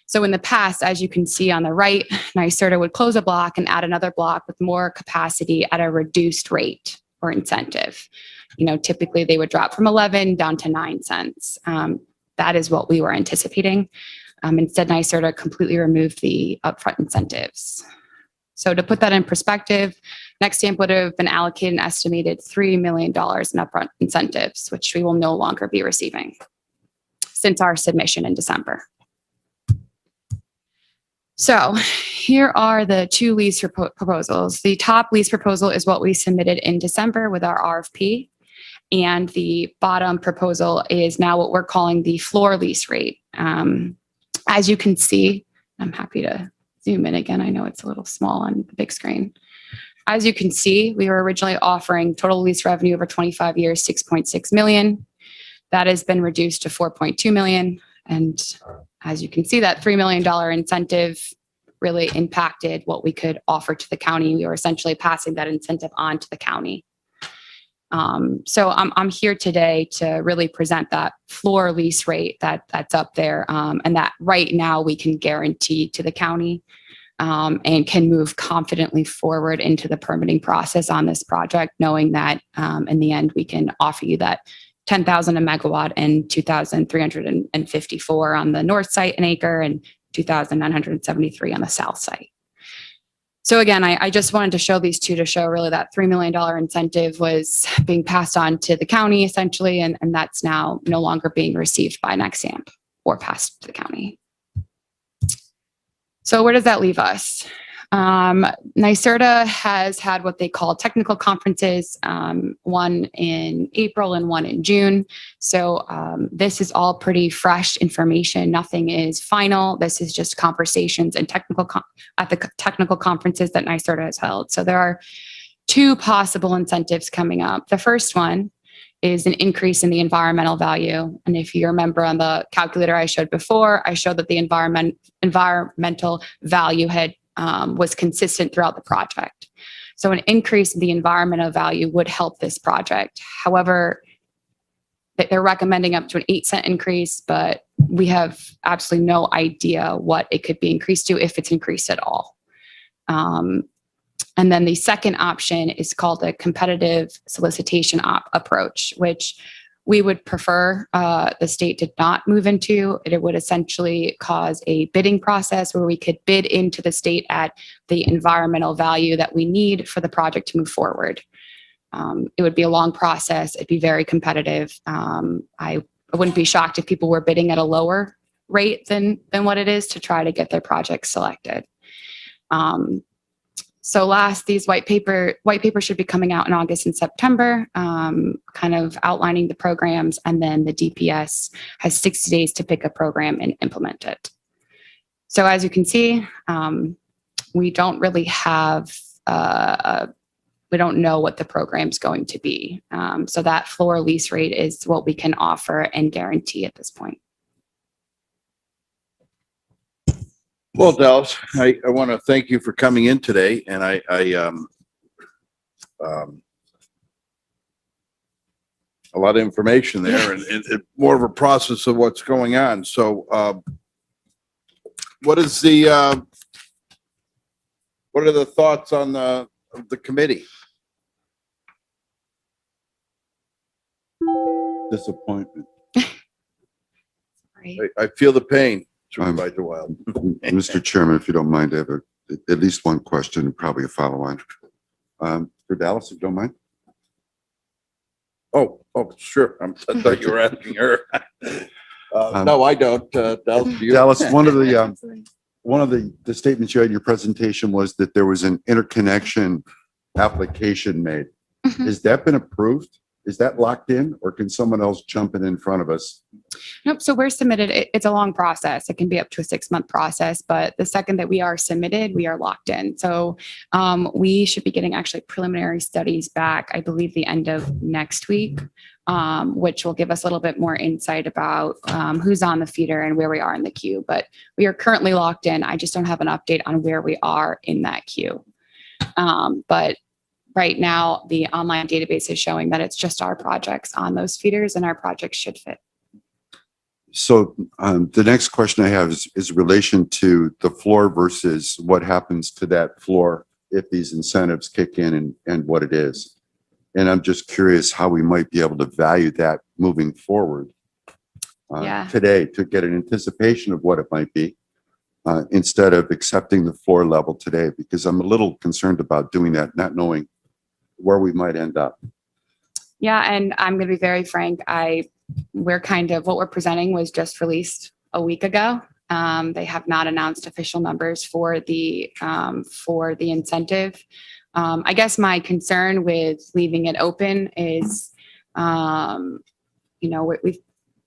So in the past, as you can see on the right, NYSERDA would close a block and add another block with more capacity at a reduced rate or incentive. Typically they would drop from 11 down to 9 cents. That is what we were anticipating. Instead, NYSERDA completely removed the upfront incentives. So to put that in perspective, NextAmp would have been allocated an estimated $3 million in upfront incentives, which we will no longer be receiving since our submission in December. So here are the 2 lease proposals. The top lease proposal is what we submitted in December with our RFP. And the bottom proposal is now what we're calling the floor lease rate. As you can see, I'm happy to zoom in again. I know it's a little small on the big screen. As you can see, we were originally offering total lease revenue over 25 years, 6.6 million. That has been reduced to 4.2 million. And as you can see, that $3 million incentive really impacted what we could offer to the county. We were essentially passing that incentive on to the county. So I'm here today to really present that floor lease rate that's up there, and that right now we can guarantee to the county, and can move confidently forward into the permitting process on this project, knowing that in the end we can offer you that 10,000 a megawatt and 2,354 on the north site an acre and 2,973 on the south site. So again, I just wanted to show these two to show really that $3 million incentive was being passed on to the county essentially, and that's now no longer being received by Nexamp or passed to the county. So where does that leave us? NYSERDA has had what they call technical conferences, one in April and one in June. So this is all pretty fresh information. Nothing is final. This is just conversations and at the technical conferences that NYSERDA has held. So there are two possible incentives coming up. The first one is an increase in the environmental value. And if you remember on the calculator I showed before, I showed that the environmental value had was consistent throughout the project. So an increase in the environmental value would help this project. However, they're recommending up to an 8-cent increase, but we have absolutely no idea what it could be increased to if it's increased at all. And then the second option is called a competitive solicitation approach, which we would prefer the state did not move into. It would essentially cause a bidding process where we could bid into the state at the environmental value that we need for the project to move forward. It would be a long process. It'd be very competitive. I wouldn't be shocked if people were bidding at a lower rate than what it is to try to get their project selected. So last, these white paper should be coming out in August and September, kind of outlining the programs, and then the DPS has 60 days to pick a program and implement it. So as you can see, we don't really have, we don't know what the program's going to be. So that floor lease rate is what we can offer and guarantee at this point. Well, Dallas, I want to thank you for coming in today, and a lot of information there, and more of a process of what's going on. So, what is the what are the thoughts on the committee? Disappointment. Right. I feel the pain, Supervisor Wild. Mr. Chairman, if you don't mind, I have at least one question, probably a follow-on. For Dallas, if you don't mind. Oh, sure. I thought you were asking her. No, I don't. Dallas, do you? Dallas, one of the statements you had in your presentation was that there was an interconnection application made. Has that been approved? Is that locked in, or can someone else jump in front of us? Nope. So we're submitted. It's a long process. It can be up to a 6-month process, but the second that we are submitted, we are locked in. So we should be getting actually preliminary studies back, I believe, the end of next week, which will give us a little bit more insight about who's on the feeder and where we are in the queue. But we are currently locked in. I just don't have an update on where we are in that queue. But right now, the online database is showing that it's just our projects on those feeders, and our projects should fit. So the next question I have is in relation to the floor versus what happens to that floor if these incentives kick in and what it is. And I'm just curious how we might be able to value that moving forward today to get an anticipation of what it might be instead of accepting the floor level today, because I'm a little concerned about doing that, not knowing where we might end up. Yeah, and I'm going to be very frank. We're kind of, what we're presenting was just released a week ago. They have not announced official numbers for the incentive. I guess my concern with leaving it open is, we've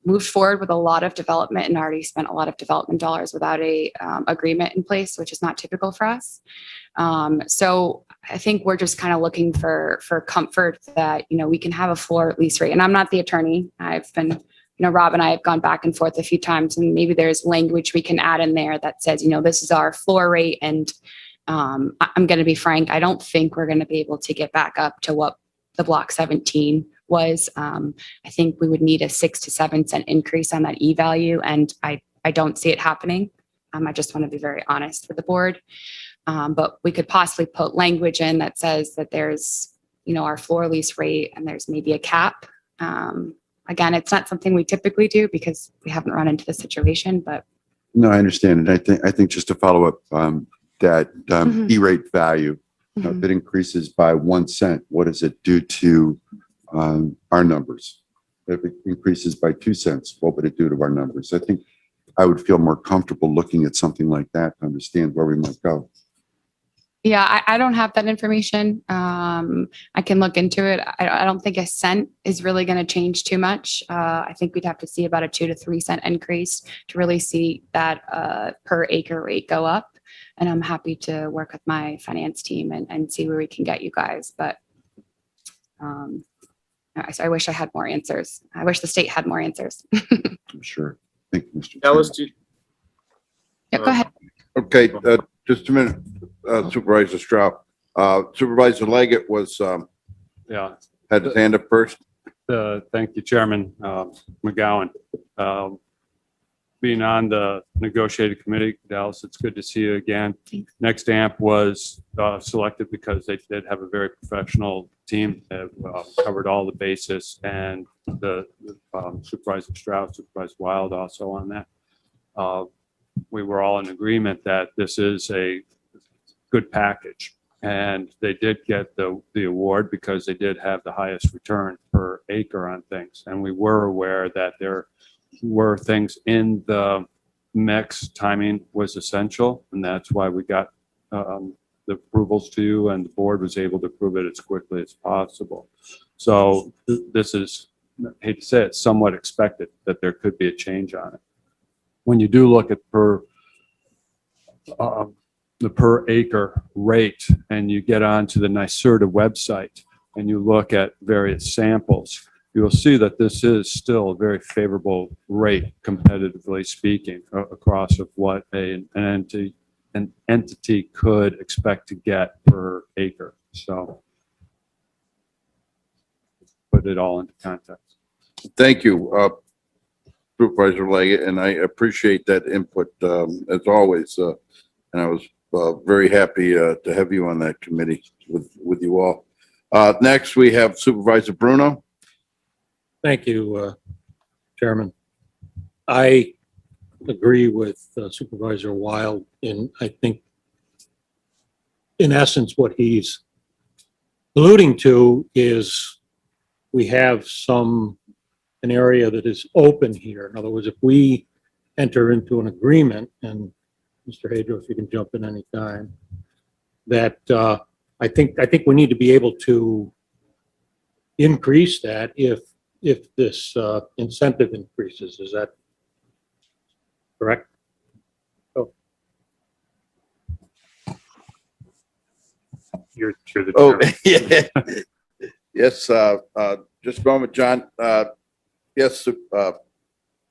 moved forward with a lot of development and already spent a lot of development dollars without a agreement in place, which is not typical for us. So I think we're just kind of looking for comfort that, we can have a floor lease rate. And I'm not the attorney. I've been, Rob and I have gone back and forth a few times, and maybe there's language we can add in there that says, this is our floor rate. And I'm going to be frank, I don't think we're going to be able to get back up to what the Block 17 was. I think we would need a 6 to 7 cent increase on that E value. And I don't see it happening. I just want to be very honest with the board. But we could possibly put language in that says that there's, our floor lease rate and there's maybe a cap. Again, it's not something we typically do because we haven't run into the situation, but. No, I understand. And I think just to follow up, that Mhm. E-rate value. If it increases by 1 cent, what does it do to our numbers? If it increases by 2 cents, what would it do to our numbers? I think I would feel more comfortable looking at something like that to understand where we might go. Yeah, I don't have that information. I can look into it. I don't think a cent is really going to change too much. I think we'd have to see about a 2 to 3 cent increase to really see that per acre rate go up. And I'm happy to work with my finance team and see where we can get you guys. But I wish I had more answers. I wish the state had more answers. I'm sure. Thank you, Mr. That was Chairman. Yeah, go ahead. Okay, just a minute, Supervisor Stroud. Supervisor Leggett was, Yeah. had his hand up first. Thank you, Chairman McGowan. Being on the negotiated committee, Dallas, it's good to see you again. Thanks. Next Amp was selected because they did have a very professional team that covered all the bases, and the Supervisor Stroud, Supervisor Wild also on that. We were all in agreement that this is a good package, and they did get the award because they did have the highest return per acre on things. And we were aware that there were things in the mix. Timing was essential, and that's why we got the approvals to you, and the board was able to approve it as quickly as possible. So this is, I hate to say it, somewhat expected that there could be a change on it. When you do look at the per acre rate, and you get onto the NYSERDA website and you look at various samples, you will see that this is still a very favorable rate, competitively speaking, across of what an entity could expect to get per acre. So put it all into context. Thank you, Supervisor Leggett, and I appreciate that input, as always. And I was very happy to have you on that committee with you all. Next, we have Supervisor Bruno. Thank you, Chairman. I agree with Supervisor Wild, and I think in essence, what he's alluding to is we have an area that is open here. In other words, if we enter into an agreement, and Mr. Hadro, if you can jump in anytime, that I think we need to be able to increase that if this incentive increases. Is that correct? Oh, You're the Oh, chairman. yeah. Yes, just a moment, John. Yes,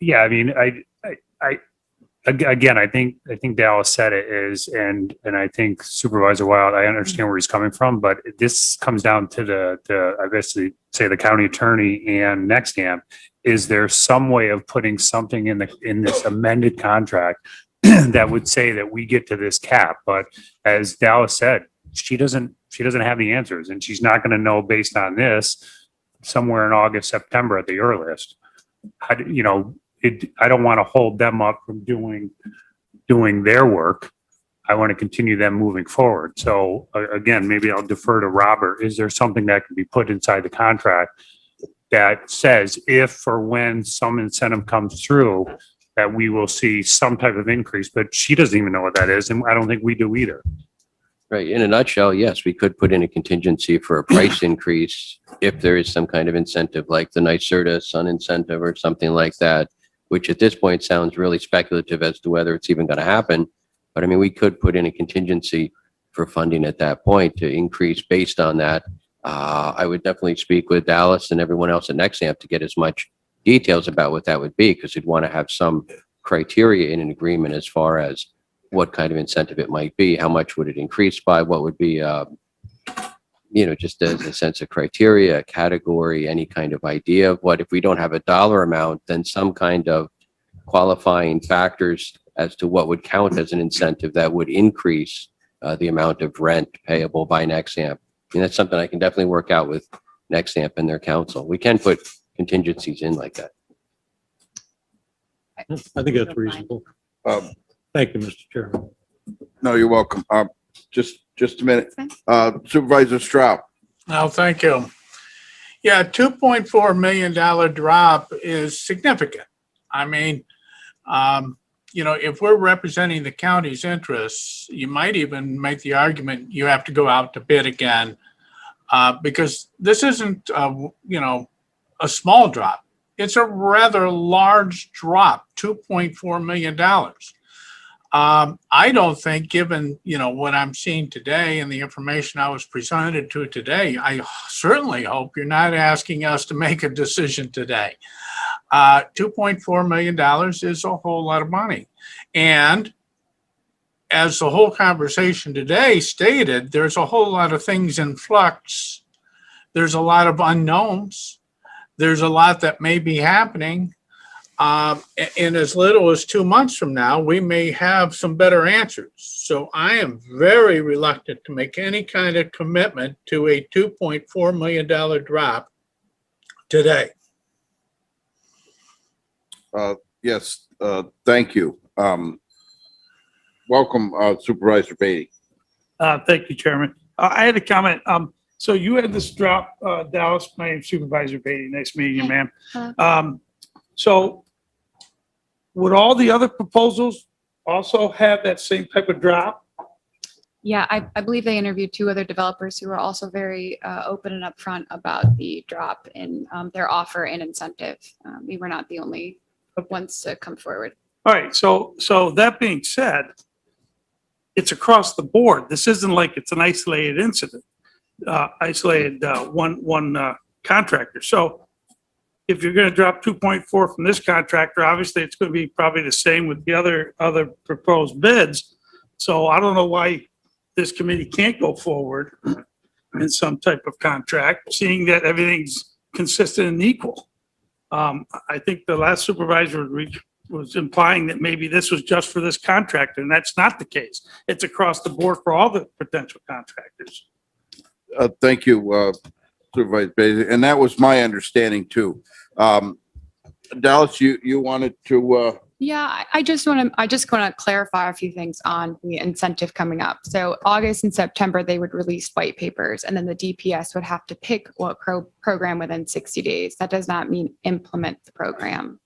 Yeah, I mean, again, I think Dallas said it is, and I think Supervisor Wild, I understand where he's coming from, but this comes down to I basically say the county attorney and NextAmp. Is there some way of putting something in this amended contract that would say that we get to this cap? But as Dallas said, she doesn't have the answers, and she's not going to know based on this somewhere in August, September at the earliest. I don't want to hold them up from doing their work. I want to continue them moving forward. So again, maybe I'll defer to Robert. Is there something that can be put inside the contract that says if or when some incentive comes through, that we will see some type of increase? But she doesn't even know what that is, and I don't think we do either. Right. In a nutshell, yes, we could put in a contingency for a price increase if there is some kind of incentive, like the NYSERDA Sun incentive or something like that, which at this point sounds really speculative as to whether it's even going to happen. But I mean, we could put in a contingency for funding at that point to increase based on that. I would definitely speak with Dallas and everyone else at NextAmp to get as much details about what that would be, because you'd want to have some criteria in an agreement as far as what kind of incentive it might be, how much would it increase by, what would be, just as a sense of criteria, category, any kind of idea of what, if we don't have a dollar amount, then some kind of qualifying factors as to what would count as an incentive that would increase the amount of rent payable by NextAmp. And that's something I can definitely work out with NextAmp and their council. We can put contingencies in like that. I think that's reasonable. Thank you, Mr. Chairman. No, you're welcome. Just a minute. Fine. Supervisor Stroud. No, thank you. Yeah, $2.4 million drop is significant. I mean, if we're representing the county's interests, you might even make the argument you have to go out to bid again, because this isn't, a small drop. It's a rather large drop, $2.4 million. I don't think, given, what I'm seeing today and the information I was presented to today, I certainly hope you're not asking us to make a decision today. $2.4 million is a whole lot of money. And as the whole conversation today stated, there's a whole lot of things in flux. There's a lot of unknowns. There's a lot that may be happening. In as little as 2 months from now, we may have some better answers. So I am very reluctant to make any kind of commitment to a $2.4 million drop today. Yes, thank you. Welcome, Supervisor Beatty. Thank you, Chairman. I had a comment. So you had this drop, Dallas. My name's Supervisor Beatty. Nice meeting you, ma'am. Hello. So would all the other proposals also have that same type of drop? Yeah, I believe they interviewed two other developers who were also very open and upfront about the drop in their offer and incentive. We were not the only ones to come forward. All right. So that being said, it's across the board. This isn't like it's an isolated incident, one contractor. So if you're going to drop 2.4 from this contractor, obviously it's going to be probably the same with the other proposed bids. So I don't know why this committee can't go forward in some type of contract, seeing that everything's consistent and equal. I think the last supervisor was implying that maybe this was just for this contractor, and that's not the case. It's across the board for all the potential contractors. Thank you, Supervisor Beatty, and that was my understanding too. Dallas, you wanted to, Yeah, I just want to clarify a few things on the incentive coming up. So August and September, they would release white papers, and then the DPS would have to pick what program within 60 days. That does not mean implement the program.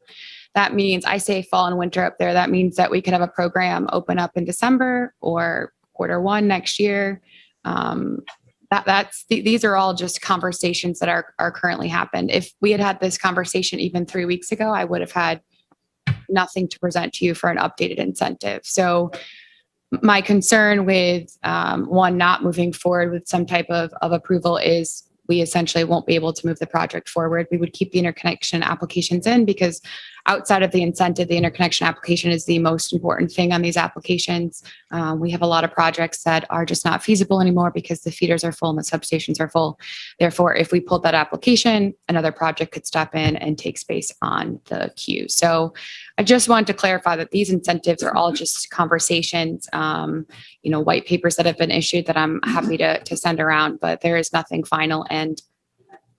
That means, I say fall and winter up there, that means that we could have a program open up in December or Q1 next year. These are all just conversations that are currently happened. If we had had this conversation even 3 weeks ago, I would have had nothing to present to you for an updated incentive. So my concern with one, not moving forward with some type of approval is we essentially won't be able to move the project forward. We would keep the interconnection applications in because outside of the incentive, the interconnection application is the most important thing on these applications. We have a lot of projects that are just not feasible anymore because the feeders are full and the substations are full. Therefore, if we pulled that application, another project could step in and take space on the queue. So I just want to clarify that these incentives are all just conversations, white papers that have been issued that I'm happy to send around, but there is nothing final. And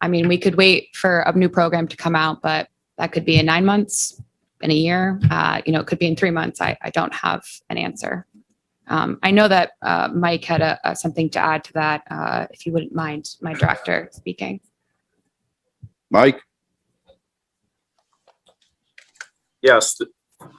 I mean, we could wait for a new program to come out, but that could be in 9 months, in a year, it could be in 3 months. I don't have an answer. I know that Mike had something to add to that, if you wouldn't mind my director speaking. Mike? Yes,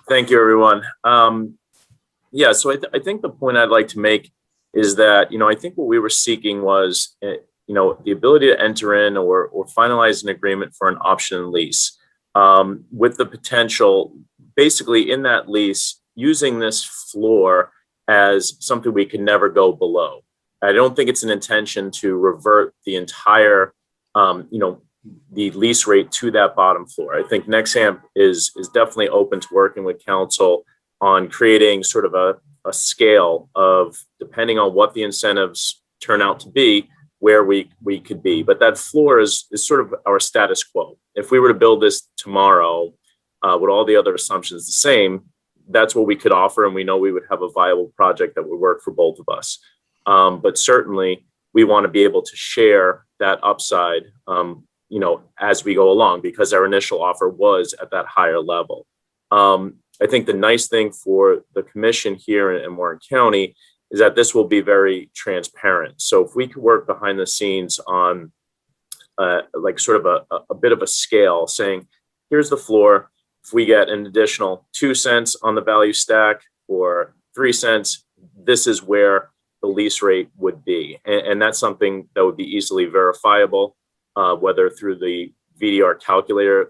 thank you, everyone. So I think the point I'd like to make is that, I think what we were seeking was, the ability to enter in or finalize an agreement for an option lease. With the potential, basically in that lease, using this floor as something we can never go below. I don't think it's an intention to revert the entire, the lease rate to that bottom floor. I think Nexamp is definitely open to working with council on creating sort of a scale of, depending on what the incentives turn out to be, where we could be. But that floor is sort of our status quo. If we were to build this tomorrow, with all the other assumptions the same, that's what we could offer. And we know we would have a viable project that would work for both of us. But certainly we want to be able to share that upside, as we go along, because our initial offer was at that higher level. I think the nice thing for the commission here in Warren County is that this will be very transparent. So if we could work behind the scenes on like sort of a bit of a scale saying, here's the floor. If we get an additional 2 cents on the value stack or 3 cents, this is where the lease rate would be. And that's something that would be easily verifiable, whether through the VDR calculator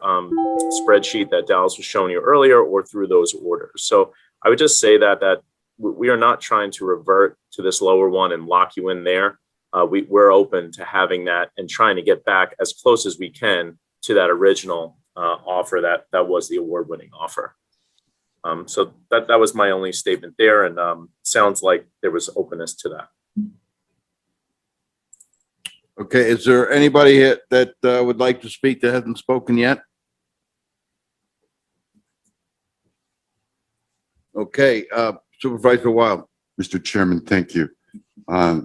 spreadsheet that Dallas was showing you earlier or through those orders. So I would just say that we are not trying to revert to this lower one and lock you in there. We're open to having that and trying to get back as close as we can to that original offer that was the award-winning offer. So that was my only statement there, and sounds like there was openness to that. Okay, is there anybody that would like to speak that hasn't spoken yet? Okay, Supervisor Wild. Mr. Chairman, thank you.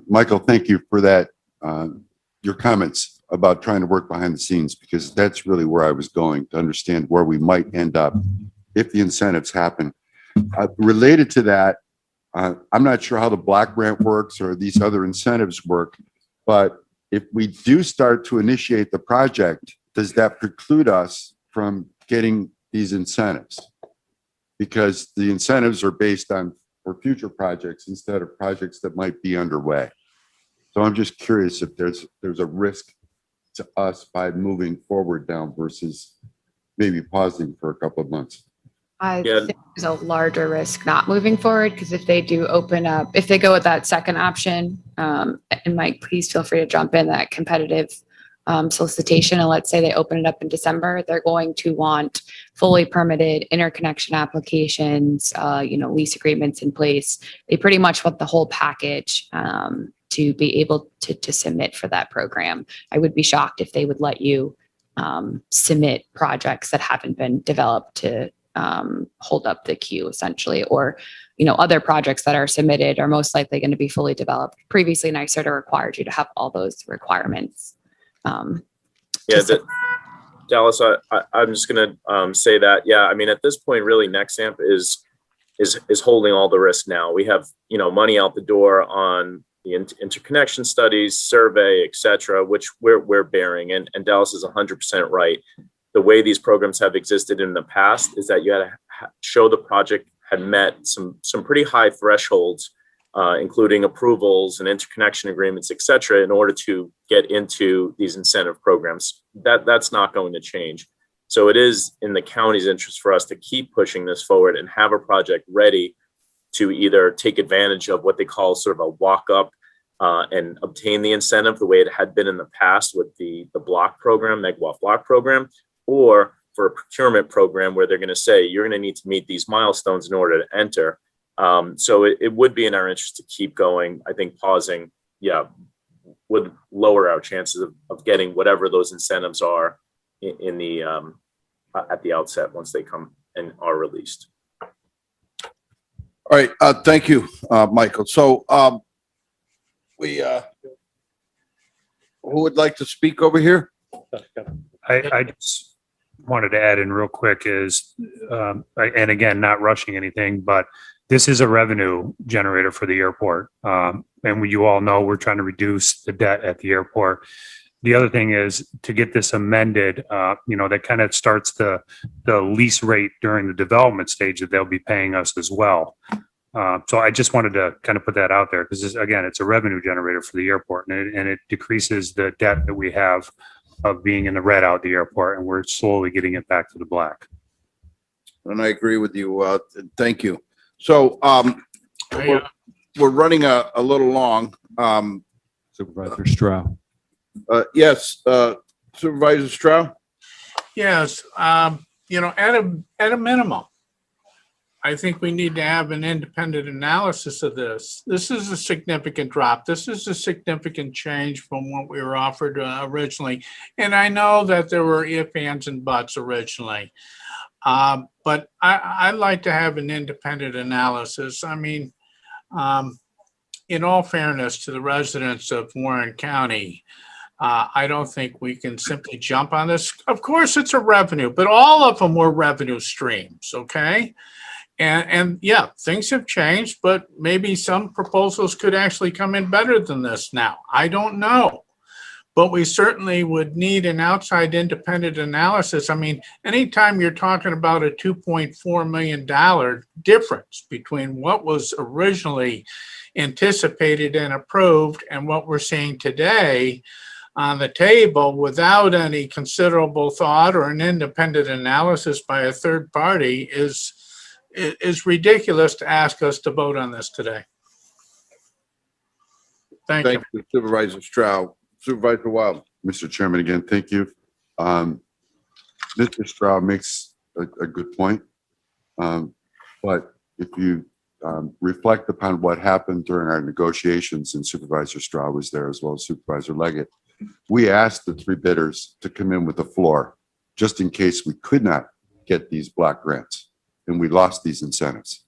Michael, thank you for that, your comments about trying to work behind the scenes, because that's really where I was going, to understand where we might end up if the incentives happen. Related to that, I'm not sure how the block grant works or these other incentives work, but if we do start to initiate the project, does that preclude us from getting these incentives? Because the incentives are based on for future projects instead of projects that might be underway. So I'm just curious if there's a risk to us by moving forward now versus maybe pausing for a couple of months. I Yeah. think there's a larger risk not moving forward, because if they do open up, if they go with that second option, and Mike, please feel free to jump in, that competitive solicitation, and let's say they open it up in December, they're going to want fully permitted interconnection applications, lease agreements in place. They pretty much want the whole package to be able to submit for that program. I would be shocked if they would let you submit projects that haven't been developed to hold up the queue, essentially, or other projects that are submitted are most likely going to be fully developed. Previously, NYSERDA required you to have all those requirements. Dallas, I'm just going to say that, yeah, I mean, at this point, really, Nexamp is holding all the risk now. We have, money out the door on the interconnection studies, survey, et cetera, which we're bearing. And Dallas is 100% right. The way these programs have existed in the past is that you had to show the project had met some pretty high thresholds, including approvals and interconnection agreements, et cetera, in order to get into these incentive programs. That's not going to change. So it is in the county's interest for us to keep pushing this forward and have a project ready to either take advantage of what they call sort of a walk-up and obtain the incentive the way it had been in the past with the block program, megawatt block program, or for a procurement program where they're going to say, you're going to need to meet these milestones in order to enter. So it would be in our interest to keep going. I think pausing, would lower our chances of getting whatever those incentives are in the at the outset once they come and are released. All right, thank you, Michael. So who would like to speak over here? I just wanted to add in real quick is, and again, not rushing anything, but this is a revenue generator for the airport. And you all know we're trying to reduce the debt at the airport. The other thing is to get this amended, that kind of starts the lease rate during the development stage that they'll be paying us as well. So I just wanted to kind of put that out there because again, it's a revenue generator for the airport and it decreases the debt that we have of being in the red out the airport, and we're slowly getting it back to the black. And I agree with you. Thank you. So we're running a little long. Supervisor Stroud. Yes, Supervisor Stroud. Yes, at a minimum, I think we need to have an independent analysis of this. This is a significant drop. This is a significant change from what we were offered originally. And I know that there were ifs, ands, and buts originally. But I'd like to have an independent analysis. I mean, in all fairness to the residents of Warren County, I don't think we can simply jump on this. Of course, it's a revenue, but all of them were revenue streams, okay? And yeah, things have changed, but maybe some proposals could actually come in better than this now. I don't know. But we certainly would need an outside independent analysis. I mean, anytime you're talking about a $2.4 million difference between what was originally anticipated and approved and what we're seeing today on the table without any considerable thought or an independent analysis by a third party is ridiculous to ask us to vote on this today. Thank you. Thank you, Supervisor Stroud. Supervisor Wild. Mr. Chairman, again, thank you. Mr. Stroud makes a good point. But if you reflect upon what happened during our negotiations, and Supervisor Stroud was there as well as Supervisor Leggett, we asked the three bidders to come in with a floor just in case we could not get these block grants and we lost these incentives.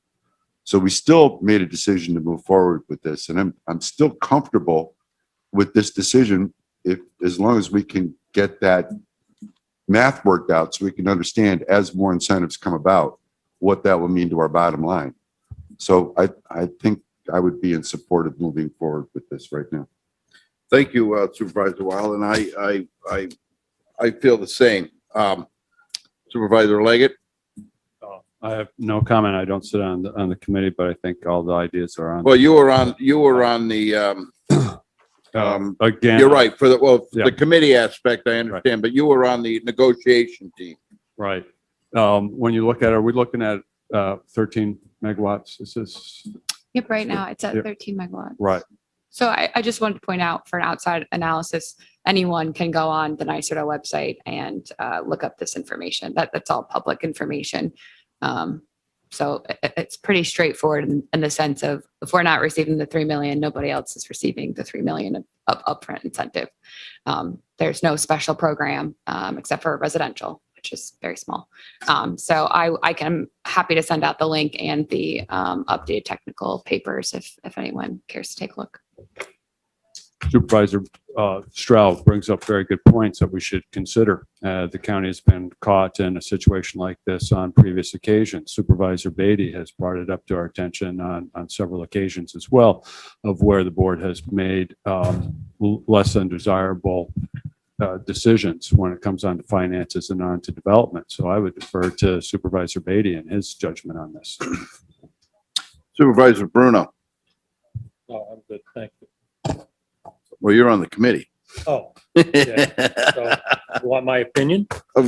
So we still made a decision to move forward with this, and I'm still comfortable with this decision if, as long as we can get that math worked out so we can understand as more incentives come about, what that will mean to our bottom line. So I think I would be in support of moving forward with this right now. Thank you, Supervisor Wild, and I feel the same. Supervisor Leggett? I have no comment. I don't sit on the committee, but I think all the ideas are on. Well, you were on the, Again. you're right, for the Yeah. committee aspect, I understand, but you were on the negotiation team. Right. When you look at, are we looking at 13 megawatts? Is this Yep, right now it's at Yep. 13 megawatts. right? So I just wanted to point out, for an outside analysis, anyone can go on the NYSERDA website and look up this information. That's all public information. So it's pretty straightforward in the sense of, if we're not receiving the 3 million, nobody else is receiving the 3 million of upfront incentive. There's no special program except for residential, which is very small. So I'm happy to send out the link and the updated technical papers if anyone cares to take a look. Supervisor Stroud brings up very good points that we should consider. The county has been caught in a situation like this on previous occasions. Supervisor Beatty has brought it up to our attention on several occasions as well, of where the board has made less than desirable decisions when it comes on to finances and on to development. So I would defer to Supervisor Beatty and his judgment on this. Supervisor Bruno? Oh, I'm good, thank you. Well, you're on the committee. Oh, yeah. So, you want my opinion?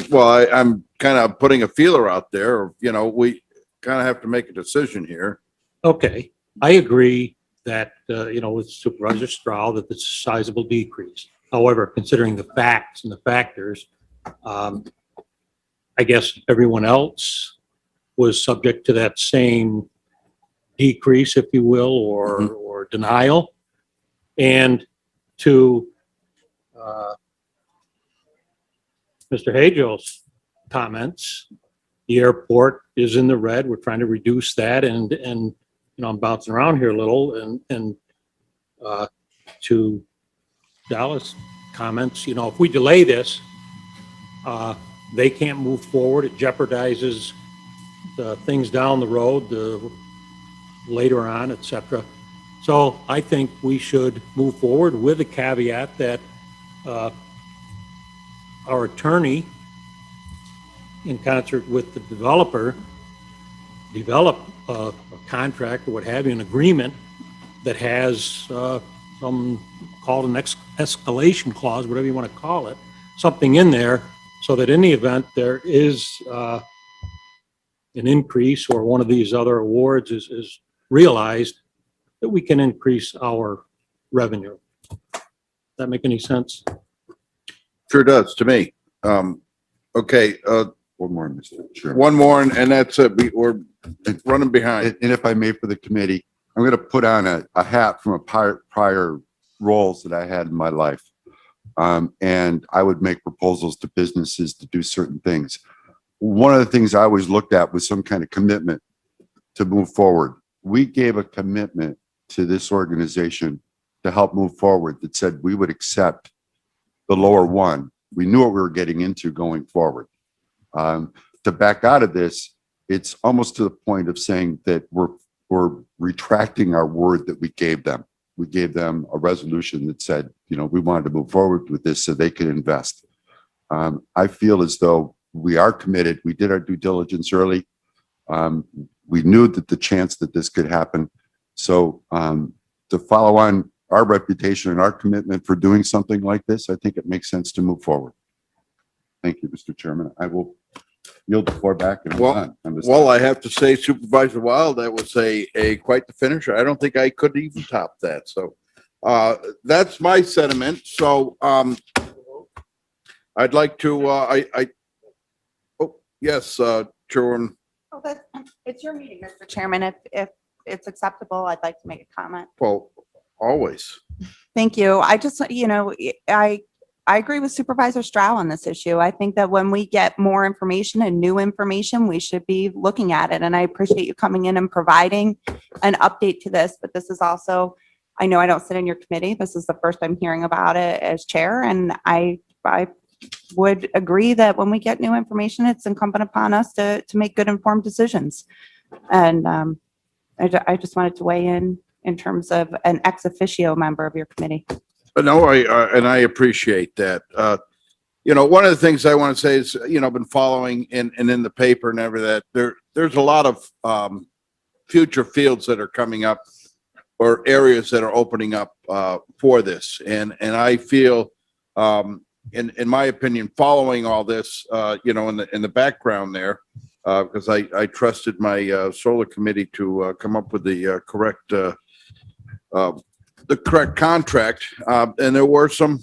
Well, I'm kind of putting a feeler out there. You know, we kind of have to make a decision here. Okay, I agree that, with Supervisor Stroud, that it's a sizable decrease. However, considering the facts and the factors, I guess everyone else was subject to that same decrease, if you will, or denial. And to Mr. Hajo's comments, the airport is in the red. We're trying to reduce that, and I'm bouncing around here a little, and to Dallas' comments, if we delay this, they can't move forward. It jeopardizes the things down the road, later on, et cetera. So I think we should move forward with the caveat that our attorney, in concert with the developer, develop a contract or what have you, an agreement that has some, called an escalation clause, whatever you want to call it, something in there, so that in the event there is an increase or one of these other awards is realized, that we can increase our revenue. Does that make any sense? Sure does to me. Okay, One more, Mr. Chairman. one more, and that's it. We're running behind. And if I may, for the committee, I'm going to put on a hat from a prior roles that I had in my life. And I would make proposals to businesses to do certain things. One of the things I always looked at was some kind of commitment to move forward. We gave a commitment to this organization to help move forward that said we would accept the lower one. We knew what we were getting into going forward. To back out of this it's almost to the point of saying that we're retracting our word that we gave them. We gave them a resolution that said, we wanted to move forward with this so they could invest. I feel as though we are committed. We did our due diligence early. We knew that the chance that this could happen. So to follow on our reputation and our commitment for doing something like this, I think it makes sense to move forward. Thank you, Mr. Chairman. I will yield the floor back. And Well, I have to say Supervisor Wild, that was a quite the finisher. I don't think I could even top that. So that's my sentiment. So I'd like to, yes, Chairman. Oh, it's your meeting, Mr. Chairman. If it's acceptable, I'd like to make a comment. Well, always. Thank you. I just, I agree with Supervisor Stroud on this issue. I think that when we get more information and new information, we should be looking at it. And I appreciate you coming in and providing an update to this, but this is also, I know I don't sit in your committee. This is the first I'm hearing about it as chair. And I would agree that when we get new information, it's incumbent upon us to make good informed decisions. And I just wanted to weigh in terms of an ex officio member of your committee. No, I appreciate that. One of the things I want to say is, I've been following and in the paper and everything that there's a lot of future fields that are coming up or areas that are opening up for this. And I feel, in my opinion, following all this, in the background there, because I trusted my solar committee to come up with the correct contract, and there were some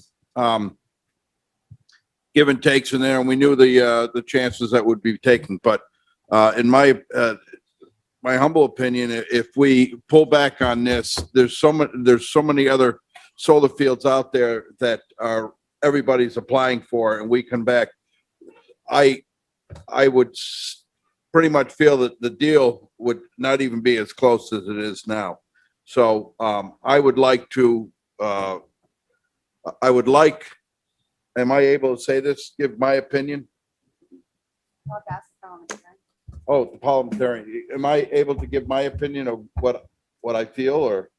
give and takes in there, and we knew the chances that would be taken. But in my humble opinion, if we pull back on this, there's so many other solar fields out there that everybody's applying for, and we come back. I would pretty much feel that the deal would not even be as close as it is now. So I would like, am I able to say this, give my opinion? Oh, the parliamentarian, am I able to give my opinion of what I feel, or?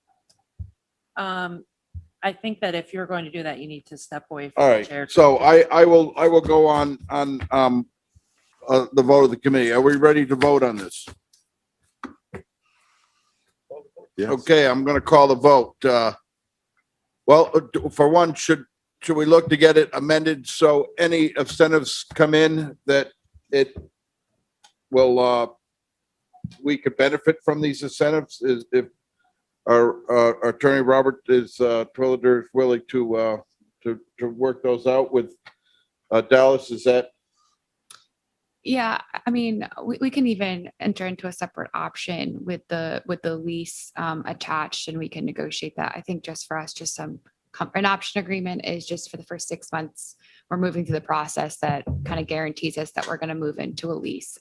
I think that if you're going to do that, you need to step away from All the chair. right, so I will go on the vote of the committee. Are we ready to vote on this? Yes. Okay, I'm gonna call the vote. Well, for one, should we look to get it amended so any incentives come in that it will, we could benefit from these incentives is if our attorney Robert is Twilliger is willing to work those out with Dallas, is that? Yeah, I mean, we can even enter into a separate option with the lease attached, and we can negotiate that. I think just for us, an option agreement is just for the first 6 months. We're moving through the process that kind of guarantees us that we're going to move into a lease.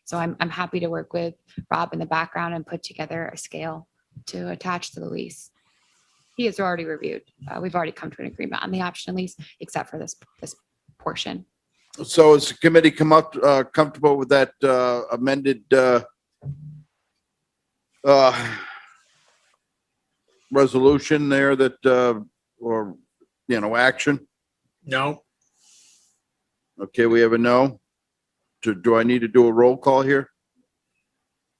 So I'm happy to work with Rob in the background and put together a scale to attach to the lease. He has already reviewed. We've already come to an agreement on the option lease, except for this portion. So is the committee comfortable with that amended resolution there that or action? No. Okay, we have a no. Do I need to do a roll call here?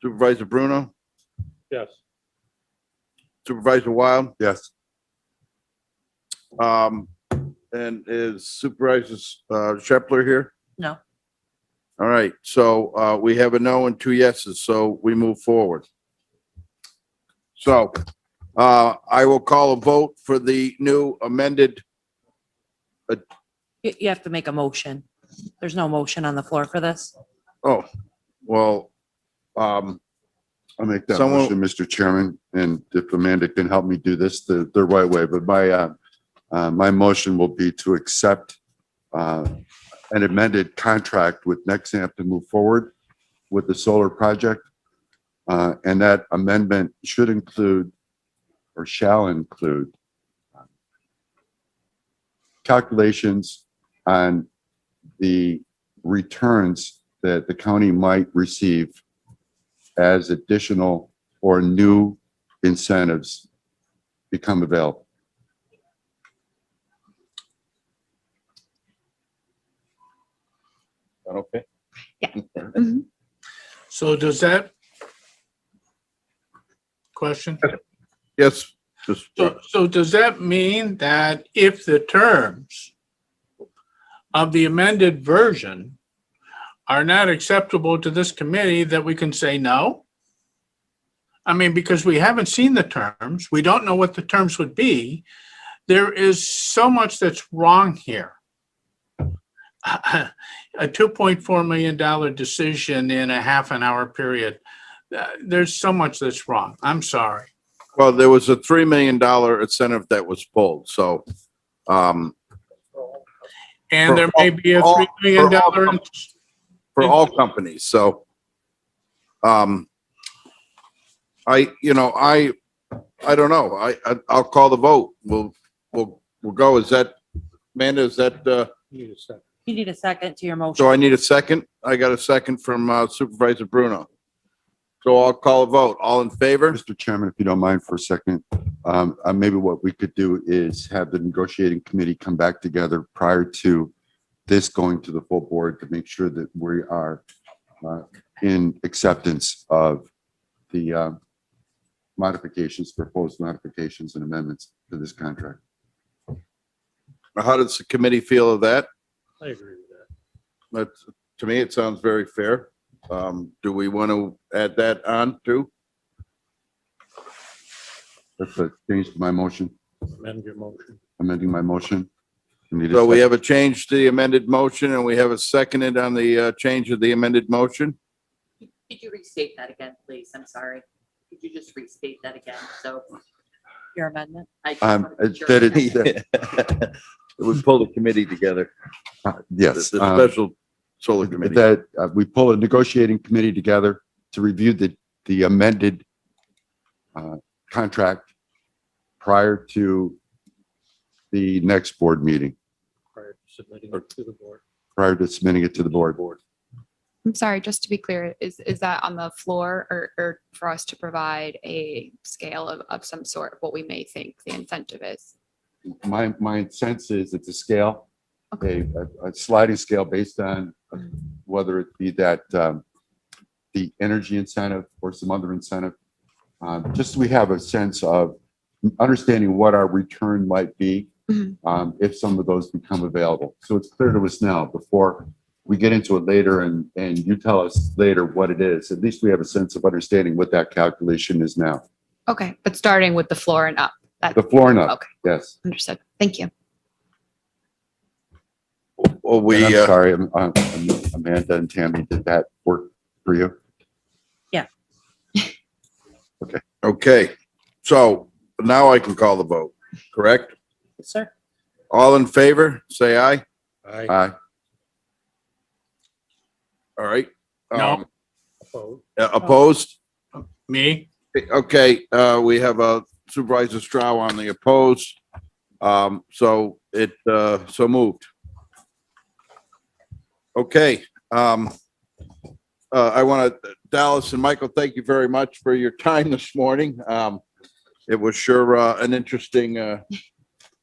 Supervisor Bruno? Yes. Supervisor Wild? Yes. And is Supervisor Shepler here? No. All right, so we have a no and 2 yeses, so we move forward. So I will call a vote for the new amended. You have to make a motion. There's no motion on the floor for this. Oh, well, I'll make that Someone- motion, Mr. Chairman, and if Amanda can help me do this the right way, but my motion will be to accept an amended contract with Nexamp to move forward with the solar project. And that amendment should include or shall include calculations on the returns that the county might receive as additional or new incentives become available. Okay. So does that question? Yes. So does that mean that if the terms of the amended version are not acceptable to this committee, that we can say no? I mean, because we haven't seen the terms, we don't know what the terms would be. There is so much that's wrong here. A $2.4 million decision in a half an hour period. There's so much that's wrong. I'm sorry. Well, there was a $3 million incentive that was pulled, so, And For there may be a all- $3 million. for all for all companies, so. I don't know. I'll call the vote. We'll go. Is that, Amanda, is that, You need a second to your motion. so I need a second? I got a second from Supervisor Bruno. So I'll call a vote. All in favor? Mr. Chairman, if you don't mind for a second, maybe what we could do is have the negotiating committee come back together prior to this going to the full board to make sure that we are in acceptance of the proposed modifications and amendments to this contract. How does the committee feel of that? I agree with that. To me, it sounds very fair. Do we want to add that on too? That's a change to my motion, Amend your motion. amending my motion. Need a So we second. have a change to the amended motion and we have a seconded on the change of the amended motion. Could you restate that again, please? I'm sorry. Could you just restate that again? So Your amendment. I just wanna be sure. That it, We pulled the committee together. yes. The special solar committee. That we pull a negotiating committee together to review the amended contract prior to the next board meeting, Prior to submitting it to the board. prior to submitting it to the board. I'm sorry, just to be clear, is that on the floor or for us to provide a scale of some sort of what we may think the incentive is? My sense is it's a scale, a sliding scale based on whether it be that the energy incentive or some other incentive. Just so we have a sense of understanding what our return might be if some of those become available. So it's clear to us now before we get into it later and you tell us later what it is. At least we have a sense of understanding what that calculation is now. Okay, but starting with the floor and up. That, The floor and up, Okay. yes. understood. Thank you. Well, And we, I'm sorry, Amanda and Tammy, did that work for you? okay. So now I can call the vote, correct? Yes, sir. All in favor, say aye. Aye. Aye. All right. No. Opposed? Me? Okay, we have Supervisor Strow on the opposed. So so moved. Okay, I want to, Dallas and Michael, thank you very much for your time this morning. It was sure an interesting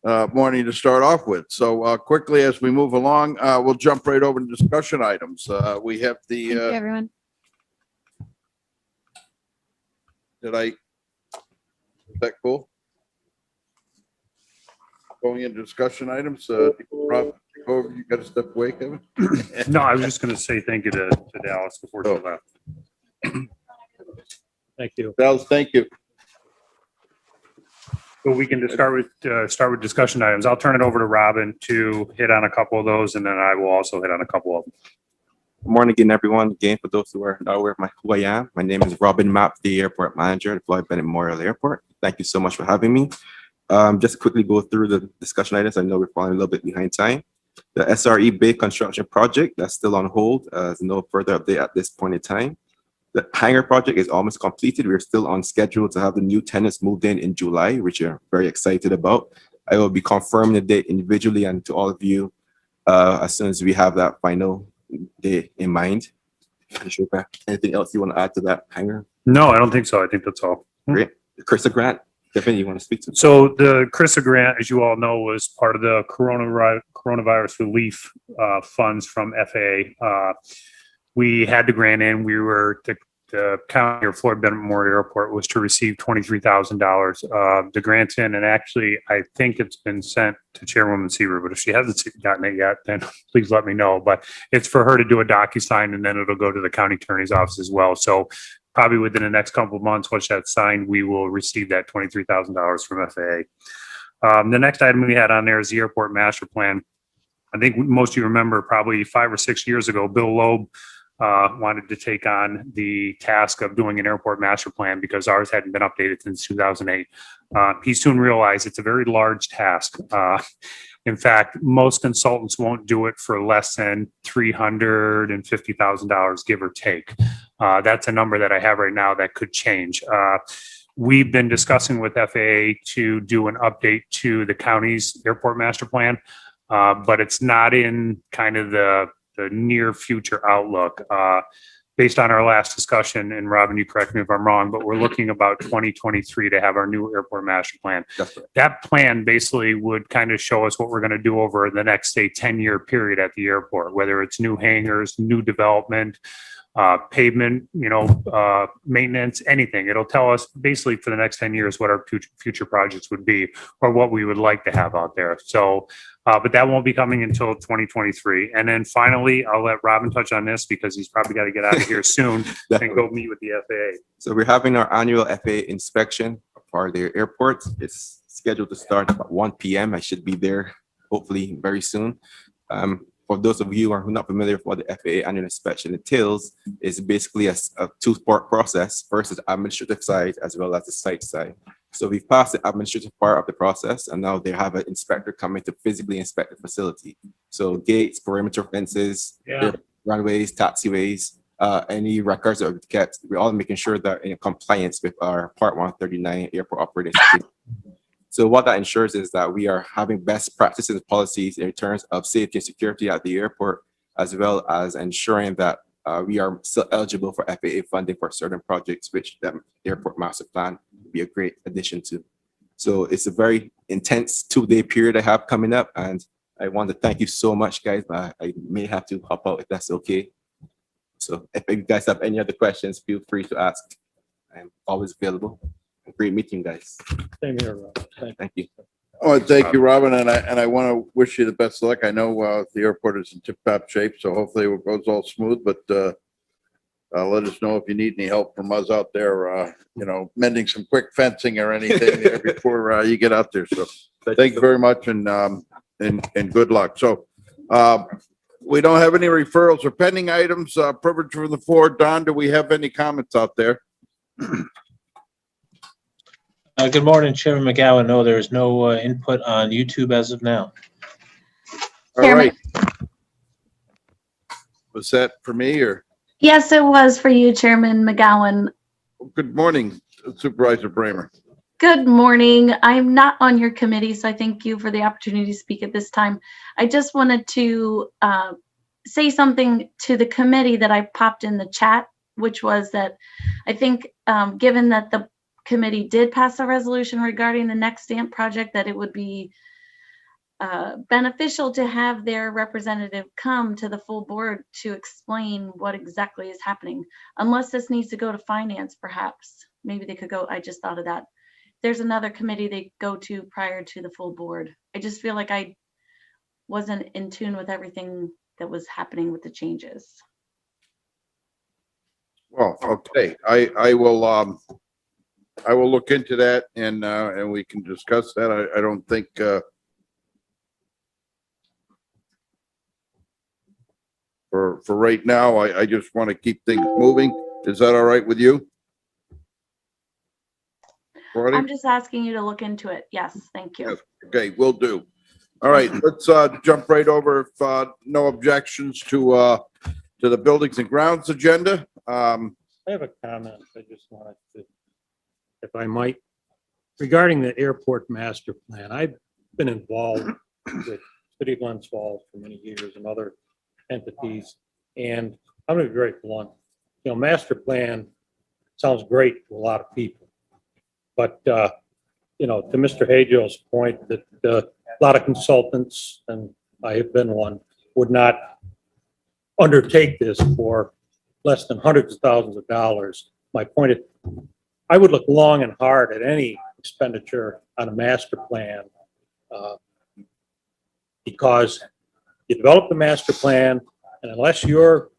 morning to start off with. So quickly as we move along, we'll jump right over to discussion items. We have Thank you, the, everyone. is that cool? Going into discussion items, Rob, you got to step away, Kevin? No, I was just going to say thank you to Dallas before she left. Thank you. Dallas, thank you. So we can just start with discussion items. I'll turn it over to Robin to hit on a couple of those, and then I will also hit on a couple of them. Good morning again, everyone. Again, for those who are not aware of who I am, my name is Robin Mapp, the airport manager at Floyd Bennett Memorial Airport. Thank you so much for having me. Just quickly go through the discussion items. I know we're falling a little bit behind time. The SRE Bay construction project, that's still on hold. There's no further update at this point in time. The hangar project is almost completed. We're still on schedule to have the new tenants moved in July, which we're very excited about. I will be confirming the date individually and to all of you as soon as we have that final day in mind. Commissioner, anything else you want to add to that hangar? No, I don't think so. I think that's all. Great. Chris Grant, Tiffany, you want to speak to? So the CRISA grant, as you all know, was part of the coronavirus relief funds from FAA. We had the grant in. The county or Floyd Bennett Memorial Airport was to receive $23,000. The grant's in, and actually, I think it's been sent to Chairwoman Seaver, but if she hasn't gotten it yet, then please let me know. But it's for her to do a DocuSign, and then it'll go to the county attorney's office as well. So probably within the next couple of months, once that's signed, we will receive that $23,000 from FAA. The next item we had on there is the airport master plan. I think most of you remember probably 5 or 6 years ago, Bill Loeb wanted to take on the task of doing an airport master plan because ours hadn't been updated since 2008. He soon realized it's a very large task. In fact, most consultants won't do it for less than $350,000, give or take. That's a number that I have right now that could change. We've been discussing with FAA to do an update to the county's airport master plan, but it's not in kind of the near future outlook. Based on our last discussion, and Robin, you correct me if I'm wrong, but we're looking about 2023 to have our new airport master plan. That plan basically would kind of show us what we're going to do over the next, say, 10-year period at the airport, whether it's new hangars, new development, pavement, maintenance, anything. It'll tell us basically for the next 10 years what our future projects would be or what we would like to have out there. So, but that won't be coming until 2023. And then finally, I'll let Robin touch on this because he's probably got to get out of here soon and go meet with the FAA. So we're having our annual FAA inspection for the airport. It's scheduled to start at 1 p.m. I should be there hopefully very soon. For those of you who are not familiar with what the FAA annual inspection entails, it's basically a two-part process. First is the administrative side as well as the site side. So we've passed the administrative part of the process, and now they have an inspector coming to physically inspect the facility. So gates, perimeter fences, runways, taxiways, any records that are kept, we're all making sure that in compliance with our Part 139 airport operating system. So what that ensures is that we are having best practices and policies in terms of safety and security at the airport, as well as ensuring that we are still eligible for FAA funding for certain projects, which the airport master plan would be a great addition to. So it's a very intense 2-day period I have coming up, and I want to thank you so much, guys. But I may have to hop out if that's okay. So if you guys have any other questions, feel free to ask. I'm always available. Great meeting you guys. Same here, Rob. Thank you. Oh, thank you, Robin, and I want to wish you the best of luck. I know the airport is in tip-top shape, so hopefully it goes all smooth, but let us know if you need any help from us out there, mending some quick fencing or anything there before you get out there. So thank you very much and good luck. So we don't have any referrals or pending items, privilege from the floor. Don, do we have any comments out there? Good morning, Chairman McGowan. No, there is no input on YouTube as of now. All right. Was that for me or? Yes, it was for you, Chairman McGowan. Good morning, Supervisor Bramer. Good morning. I'm not on your committee, so I thank you for the opportunity to speak at this time. I just wanted to say something to the committee that I popped in the chat, which was that I think given that the committee did pass a resolution regarding the next stamp project, that it would be beneficial to have their representative come to the full board to explain what exactly is happening. Unless this needs to go to finance, perhaps. Maybe they could go, I just thought of that. There's another committee they go to prior to the full board. I just feel like I wasn't in tune with everything that was happening with the changes. Well, okay, I will look into that and we can discuss that. I don't think for right now, I just want to keep things moving. Is that all right with you? Courtney? I'm just asking you to look into it. Yes, thank you. Yes. Okay, will do. All right, let's jump right over if no objections to the buildings and grounds agenda. I have a comment. I just wanted to, if I might, regarding the airport master plan. I've been involved with City of Glens Falls for many years and other entities, and I'm going to be very blunt. master plan sounds great to a lot of people. But, to Mr. Hajo's point that a lot of consultants, and I have been one, would not undertake this for less than hundreds of thousands of dollars. My point is, I would look long and hard at any expenditure on a master plan, because you develop the master plan, and unless you're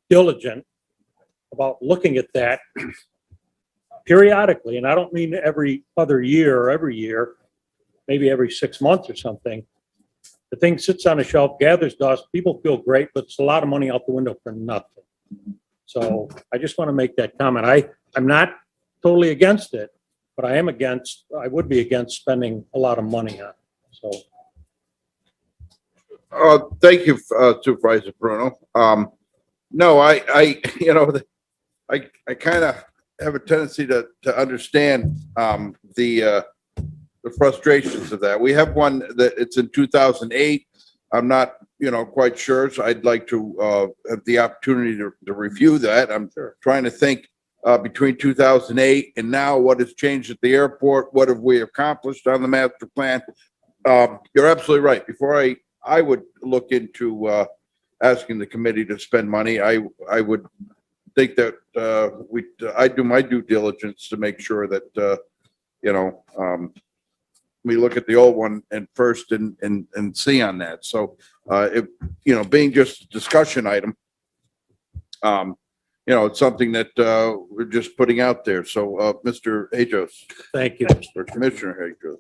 diligent about looking at that periodically, and I don't mean every other year or every year, maybe every 6 months or something, the thing sits on a shelf, gathers dust, people feel great, but it's a lot of money out the window for nothing. So I just want to make that comment. I'm not totally against it, but I would be against spending a lot of money on it. So. Thank you, Supervisor Bruno. No, I kind of have a tendency to understand, the frustrations of that. We have one that it's in 2008. I'm not, quite sure. So I'd like to, have the opportunity to review that. I'm trying to think, between 2008 and now, what has changed at the airport? What have we accomplished on the master plan? You're absolutely right. Before I would look into, asking the committee to spend money, I would think that, I do my due diligence to make sure that, we look at the old one and first and see on that. So, being just a discussion item, it's something that, we're just putting out there. So, Mr. Hajos. Thank you. Or Commissioner Hajos.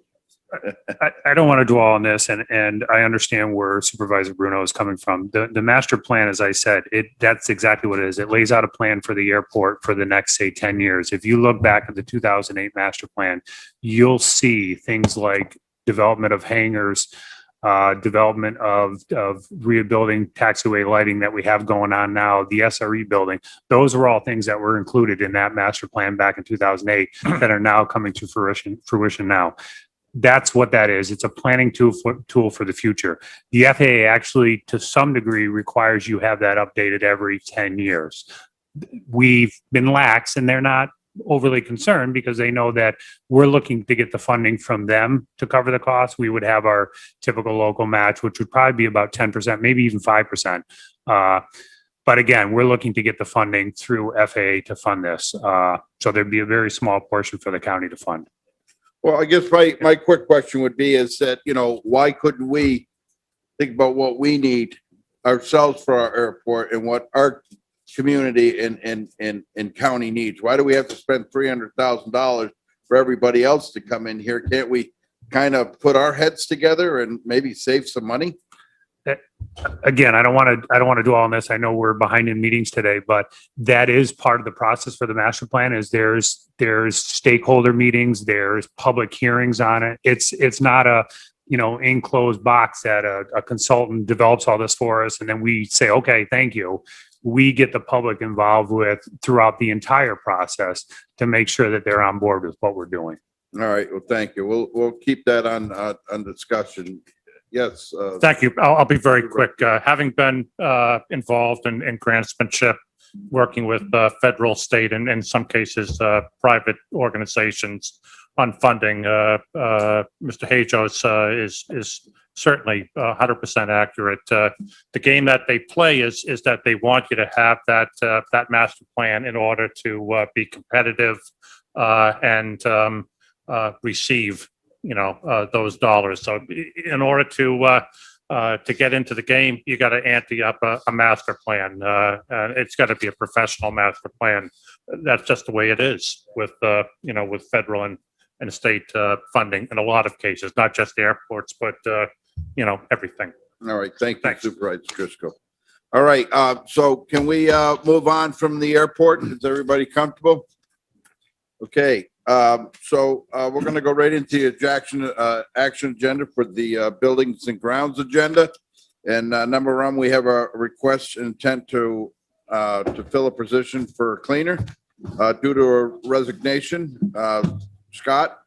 I don't want to dwell on this, and I understand where Supervisor Bruno is coming from. The master plan, as I said, that's exactly what it is. It lays out a plan for the airport for the next, say, 10 years. If you look back at the 2008 master plan, you'll see things like development of hangars, development of rebuilding taxiway lighting that we have going on now, the SRE building. Those are all things that were included in that master plan back in 2008 that are now coming to fruition now. That's what that is. It's a planning tool for the future. The FAA actually, to some degree, requires you have that updated every 10 years. We've been lax, and they're not overly concerned because they know that we're looking to get the funding from them to cover the cost. We would have our typical local match, which would probably be about 10%, maybe even 5%. But again, we're looking to get the funding through FAA to fund this. So there'd be a very small portion for the county to fund. Well, I guess my quick question would be is that, why couldn't we think about what we need ourselves for our airport and what our community and county needs? Why do we have to spend $300,000 for everybody else to come in here? Can't we kind of put our heads together and maybe save some money? Again, I don't want to dwell on this. I know we're behind in meetings today, but that is part of the process for the master plan. Is there's stakeholder meetings, there's public hearings on it. It's not a enclosed box that a consultant develops all this for us and then we say, okay, thank you. We get the public involved with throughout the entire process to make sure that they're on board with what we're doing. All right. Well, thank you. We'll keep that on discussion. Yes. Thank you. I'll be very quick. Having been involved in grantsmanship, working with federal, state, and in some cases private organizations on funding, Mr. Hajos is certainly 100% accurate. The game that they play is that they want you to have that master plan in order to be competitive and receive those dollars. So in order to get into the game, you got to ante up a master plan. It's got to be a professional master plan. That's just the way it is with with federal and state funding in a lot of cases, not just airports, but everything. All right. Thank you, Supervisor Driscoll. All right. So can we move on from the airport? Is everybody comfortable? Okay. So we're going to go right into the action agenda for the buildings and grounds agenda. And number one, we have a request intent to fill a position for a cleaner due to a resignation. Scott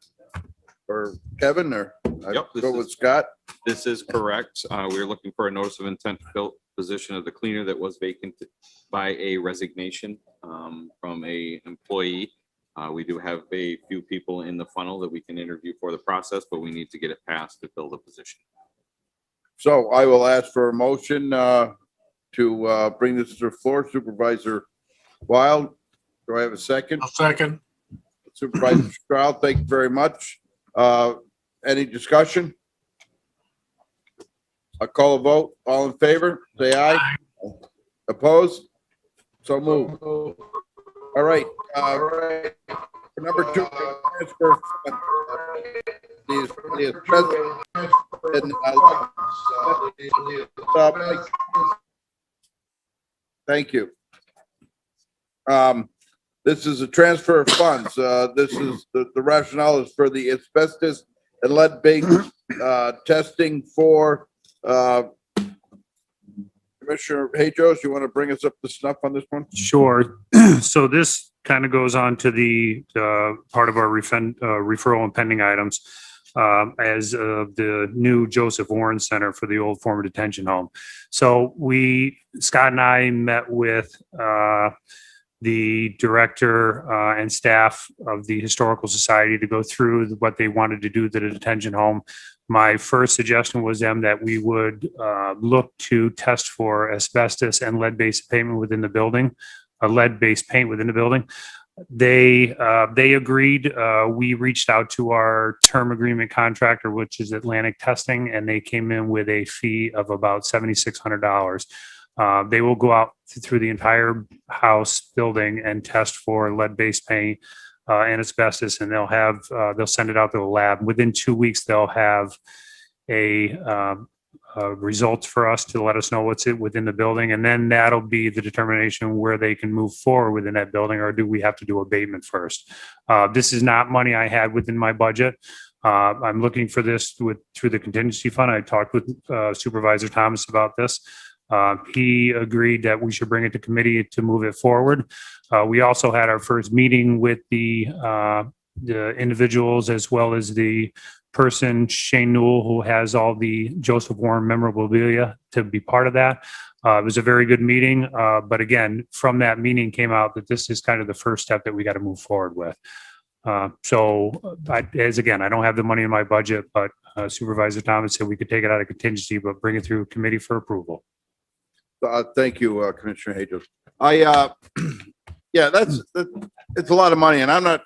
or Kevin, or? I'd Yep, this Go with is- Scott. This is correct. We're looking for a notice of intent to fill position of the cleaner that was vacant by a resignation from a employee. We do have a few people in the funnel that we can interview for the process, but we need to get it passed to fill the position. So I will ask for a motion to bring this to the floor. Supervisor Wild, do I have a second? I'll second. Supervisor Stroud, thank you very much. Any discussion? I call a vote. All in favor, say aye. Opposed? So moved. All right. Number two, transfer. Thank you. This is a transfer of funds. This is, the rationale is for the asbestos and lead-based testing for Commissioner Hajos, you want to bring us up to snuff on this one? Sure. So this kind of goes on to the part of our referral and pending items as of the new Joseph Warren Center for the old former detention home. So Scott and I met with the director and staff of the Historical Society to go through what they wanted to do to the detention home. My first suggestion was that we would look to test for asbestos and lead-based pavement within the building, lead-based paint within the building. They agreed. We reached out to our term agreement contractor, which is Atlantic Testing, and they came in with a fee of about $7,600. They will go out through the entire house building and test for lead-based paint and asbestos, and they'll send it out to the lab. Within 2 weeks, they'll have a results for us to let us know what's within the building, and then that'll be the determination where they can move forward within that building, or do we have to do abatement first? This is not money I had within my budget. I'm looking for this through the contingency fund. I talked with Supervisor Thomas about this. He agreed that we should bring it to committee to move it forward. We also had our first meeting with the individuals, as well as the person, Shane Newell, who has all the Joseph Warren memorabilia, to be part of that. It was a very good meeting. But again, from that meeting came out that this is kind of the first step that we got to move forward with. I don't have the money in my budget, but Supervisor Thomas said we could take it out of contingency, but bring it through committee for approval. Thank you, Commissioner Hajos. It's a lot of money, and I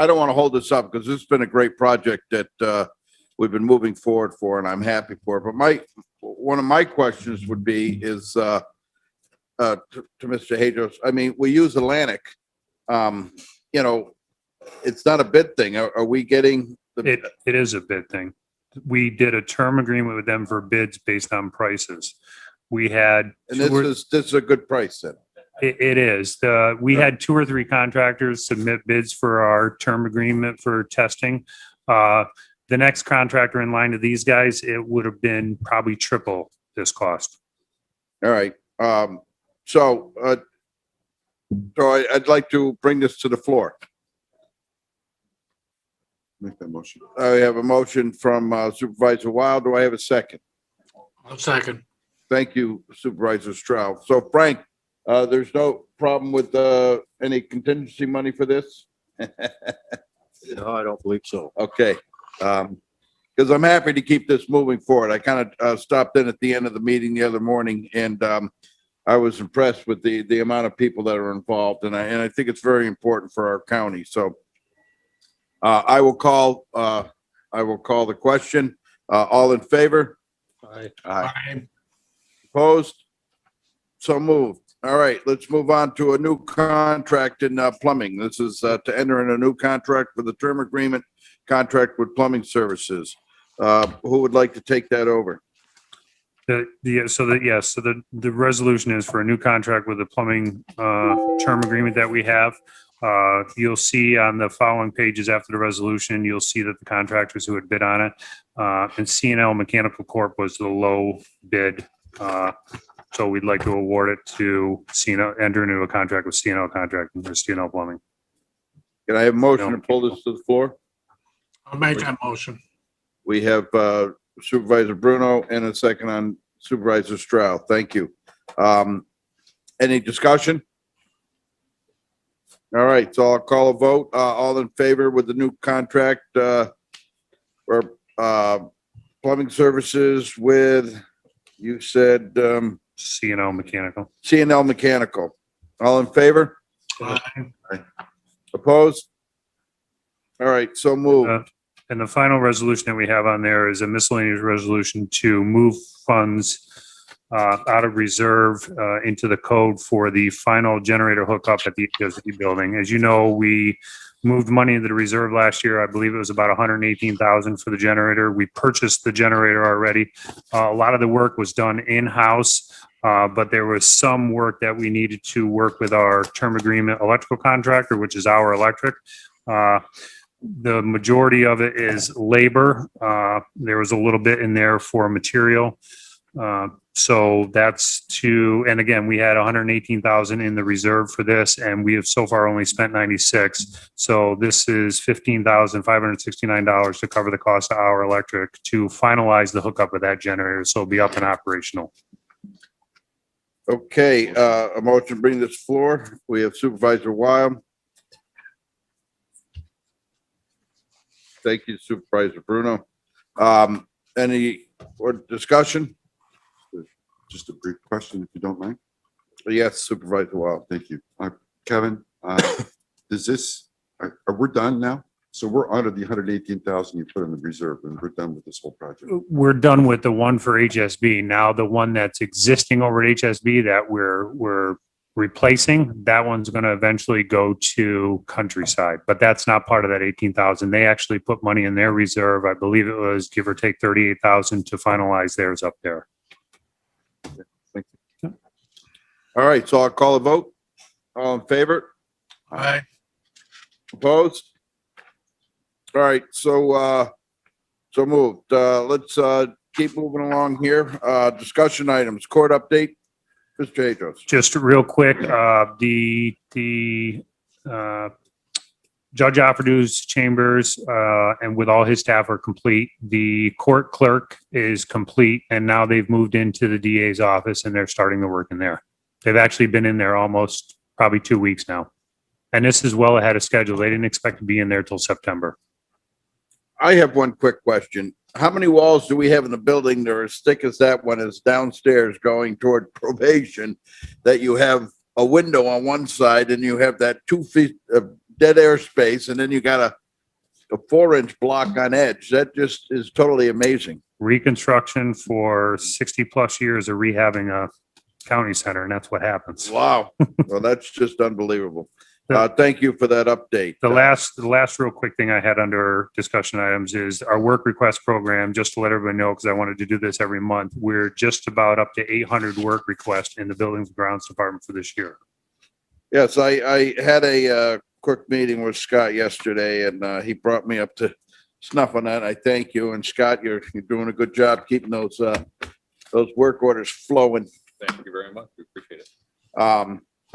don't want to hold this up because this has been a great project that we've been moving forward for, and I'm happy for it. But one of my questions would be to Mr. Hajos. I mean, we use Atlantic. It's not a bid thing. Are we getting It is a bid thing. We did a term agreement with them for bids based on prices. We had. And this is a good price then. It is. We had 2 or 3 contractors submit bids for our term agreement for testing. The next contractor in line to these guys, it would have been probably triple this cost. All right. So I'd like to bring this to the floor. Make that motion. I have a motion from Supervisor Wild. Do I have a second? I'll second. Thank you, Supervisor Stroud. So Frank, there's no problem with any contingency money for this? No, I don't believe so. Okay. Because I'm happy to keep this moving forward. I kind of stopped in at the end of the meeting the other morning, and I was impressed with the amount of people that are involved, and I think it's very important for our county. So I will call the question. All in favor? Aye. Opposed? So moved. All right, let's move on to a new contract in plumbing. This is to enter in a new contract for the term agreement contract with plumbing services. Who would like to take that over? The resolution is for a new contract with the plumbing term agreement that we have. You'll see on the following pages after the resolution, you'll see that the contractors who had bid on it, and C&L Mechanical Corp was the low bid. So we'd like to award it to C&L, enter into a contract with C&L Contracting for C&L Plumbing. Can I have a motion to pull this to the floor? I'll make that motion. We have Supervisor Bruno and a second on Supervisor Stroud. Thank you. Any discussion? All right, so I'll call a vote. All in favor with the new contract for plumbing services with, you said, C&L Mechanical. C&L Mechanical. All in favor? Aye. Opposed? All right, so moved. And the final resolution that we have on there is a miscellaneous resolution to move funds out of reserve into the code for the final generator hookup at the HSE building. As you know, we moved money into the reserve last year. I believe it was about 118,000 for the generator. We purchased the generator already. A lot of the work was done in-house, but there was some work that we needed to work with our term agreement electrical contractor, which is Our Electric. The majority of it is labor. There was a little bit in there for material. So that's and again, we had 118,000 in the reserve for this, and we have so far only spent 96. So this is $15,569 to cover the cost of Our Electric to finalize the hookup of that generator. So it'll be up and operational. Okay, a motion to bring this floor. We have Supervisor Wild. Thank you, Supervisor Bruno. Any more discussion? Just a brief question, if you don't mind. Yes, Supervisor Wild. Thank you. Kevin, does this, are we done now? So we're under the 118,000 you put in the reserve and we're done with this whole project. We're done with the one for HSB. Now the one that's existing over at HSB that we're replacing, that one's going to eventually go to Countryside, but that's not part of that 18,000. They actually put money in their reserve. I believe it was give or take 38,000 to finalize theirs up there. Thank you. All right, so I'll call a vote. All in favor? Aye. Opposed? All right, so moved. Let's keep moving along here. Discussion items, court update. Mr. Hadros. Just real quick, the Judge Offerdu's chambers and with all his staff are complete. The court clerk is complete, and now they've moved into the DA's office and they're starting to work in there. They've actually been in there almost probably 2 weeks now. And this is well ahead of schedule. They didn't expect to be in there till September. I have one quick question. How many walls do we have in the building that are as thick as that one is downstairs going toward probation, that you have a window on one side and you have that 2 feet of dead air space, and then you got a 4-inch block on edge? That just is totally amazing. Reconstruction for 60 plus years of rehabbing a county center, and that's what happens. Wow. Well, that's just unbelievable. Thank you for that update. The last real quick thing I had under discussion items is our work request program, just to let everybody know, because I wanted to do this every month. We're just about up to 800 work requests in the Buildings and Grounds Department for this year. Yes, I had a quick meeting with Scott yesterday, and he brought me up to snuff on that. I thank you. And Scott, you're doing a good job keeping those work orders flowing. Thank you very much. We appreciate it.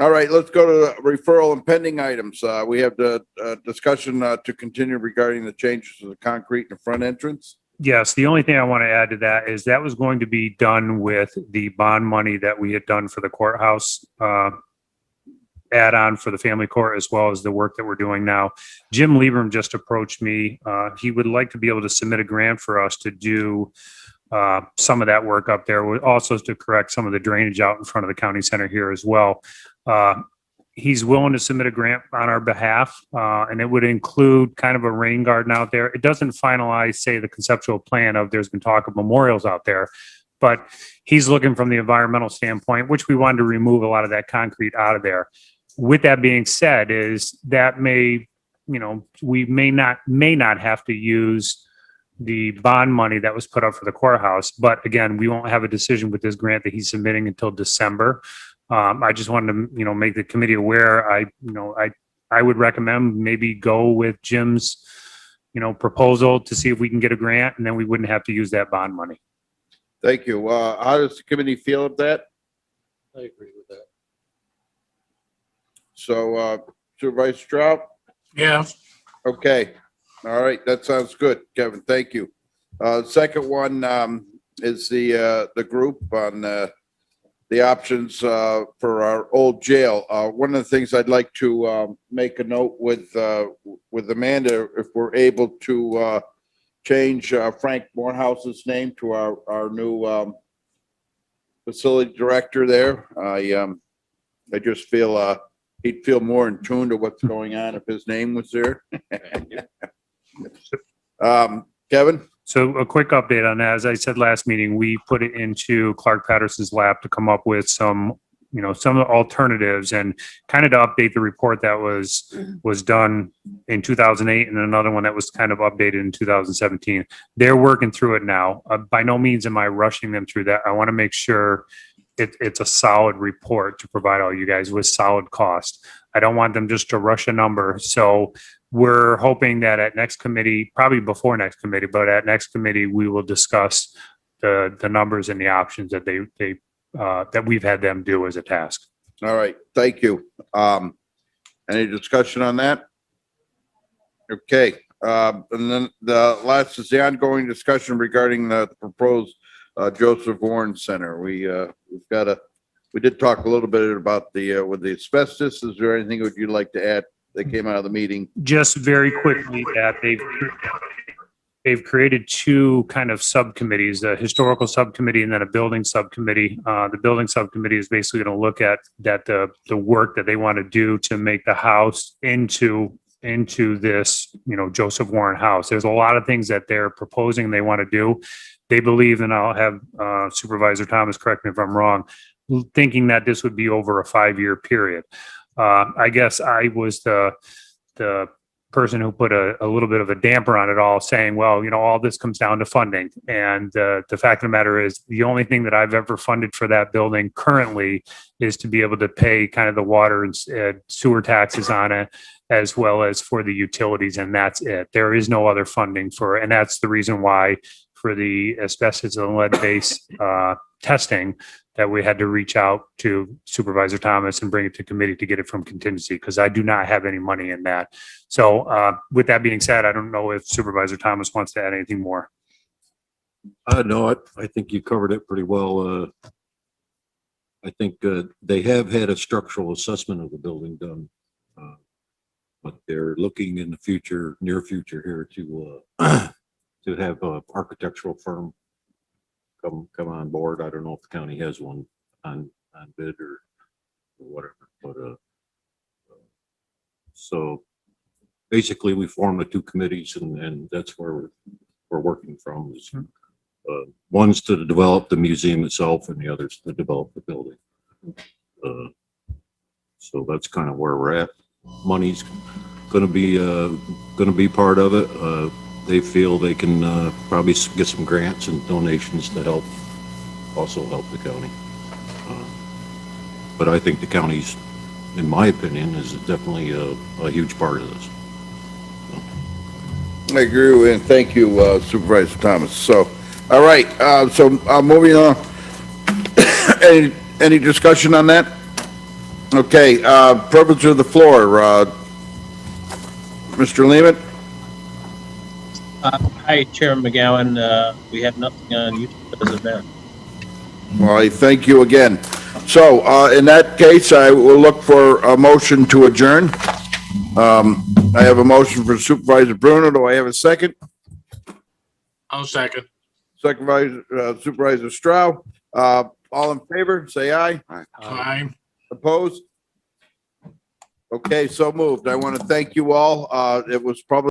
All right, let's go to referral and pending items. We have the discussion to continue regarding the changes to the concrete in the front entrance. Yes, the only thing I want to add to that is that was going to be done with the bond money that we had done for the courthouse add-on for the family court, as well as the work that we're doing now. Jim Lieberman just approached me. He would like to be able to submit a grant for us to do some of that work up there, also to correct some of the drainage out in front of the county center here as well. He's willing to submit a grant on our behalf, and it would include kind of a rain garden out there. It doesn't finalize, say, the conceptual plan of there's been talk of memorials out there, but he's looking from the environmental standpoint, which we wanted to remove a lot of that concrete out of there. With that being said, is that we may not have to use the bond money that was put up for the courthouse. But again, we won't have a decision with this grant that he's submitting until December. I just wanted to, make the committee aware. I would recommend maybe go with Jim's, proposal to see if we can get a grant, and then we wouldn't have to use that bond money. Thank you. How does the committee feel of that? I agree with that. So, Supervisor Stroud? Yes. Okay. All right, that sounds good, Kevin. Thank you. Second one, is the group on, the options, for our old jail. One of the things I'd like to, make a note with Amanda, if we're able to, change, Frank Morehouse's name to our new, facility director there. I just feel, he'd feel more in tune to what's going on if his name was there. Kevin? So a quick update on that. As I said last meeting, we put it into Clark Patterson's lap to come up with some, some of the alternatives and kind of to update the report that was done in 2008 and another one that was kind of updated in 2017. They're working through it now. By no means am I rushing them through that. I want to make sure it's a solid report to provide all you guys with solid cost. I don't want them just to rush a number. So we're hoping that at next committee, probably before next committee, but at next committee, we will discuss the numbers and the options that that we've had them do as a task. All right, thank you. Any discussion on that? Okay, and then the last is the ongoing discussion regarding the proposed Joseph Warren Center. We did talk a little bit about with the asbestos. Is there anything would you like to add that came out of the meeting? Just very quickly that they've created two kind of subcommittees, a historical subcommittee and then a building subcommittee. The building subcommittee is basically going to look at the work that they want to do to make the house into this, Joseph Warren house. There's a lot of things that they're proposing they want to do. They believe, and I'll have Supervisor Thomas correct me if I'm wrong, thinking that this would be over a 5-year period. I guess I was the person who put a little bit of a damper on it all, saying, well, all this comes down to funding. And the fact of the matter is, the only thing that I've ever funded for that building currently is to be able to pay kind of the water and sewer taxes on it, as well as for the utilities, and that's it. There is no other funding and that's the reason why for the asbestos and lead-based testing that we had to reach out to Supervisor Thomas and bring it to committee to get it from contingency, because I do not have any money in that. So with that being said, I don't know if Supervisor Thomas wants to add anything more. No, I think you covered it pretty well. I think they have had a structural assessment of the building done. But they're looking in the future, near future here to have an architectural firm come on board. I don't know if the county has one on bid or whatever, but so basically we formed the two committees and that's where we're working from. One's to develop the museum itself and the other's to develop the building. So that's kind of where we're at. Money's going to be part of it. They feel they can probably get some grants and donations to also help the county. But I think the county's, in my opinion, is definitely a huge part of this. I agree with, and thank you, Supervisor Thomas. So, all right, so moving on. Any discussion on that? Okay, privilege of the floor. Mr. Lehman? Hi, Chairman McGowan. We have nothing on YouTube as of now. Well, I thank you again. So, in that case, I will look for a motion to adjourn. I have a motion for Supervisor Bruno. Do I have a second? I'll second. Supervisor Stroud. All in favor, say aye. Aye. Opposed? Okay, so moved. I want to thank you all. It was probably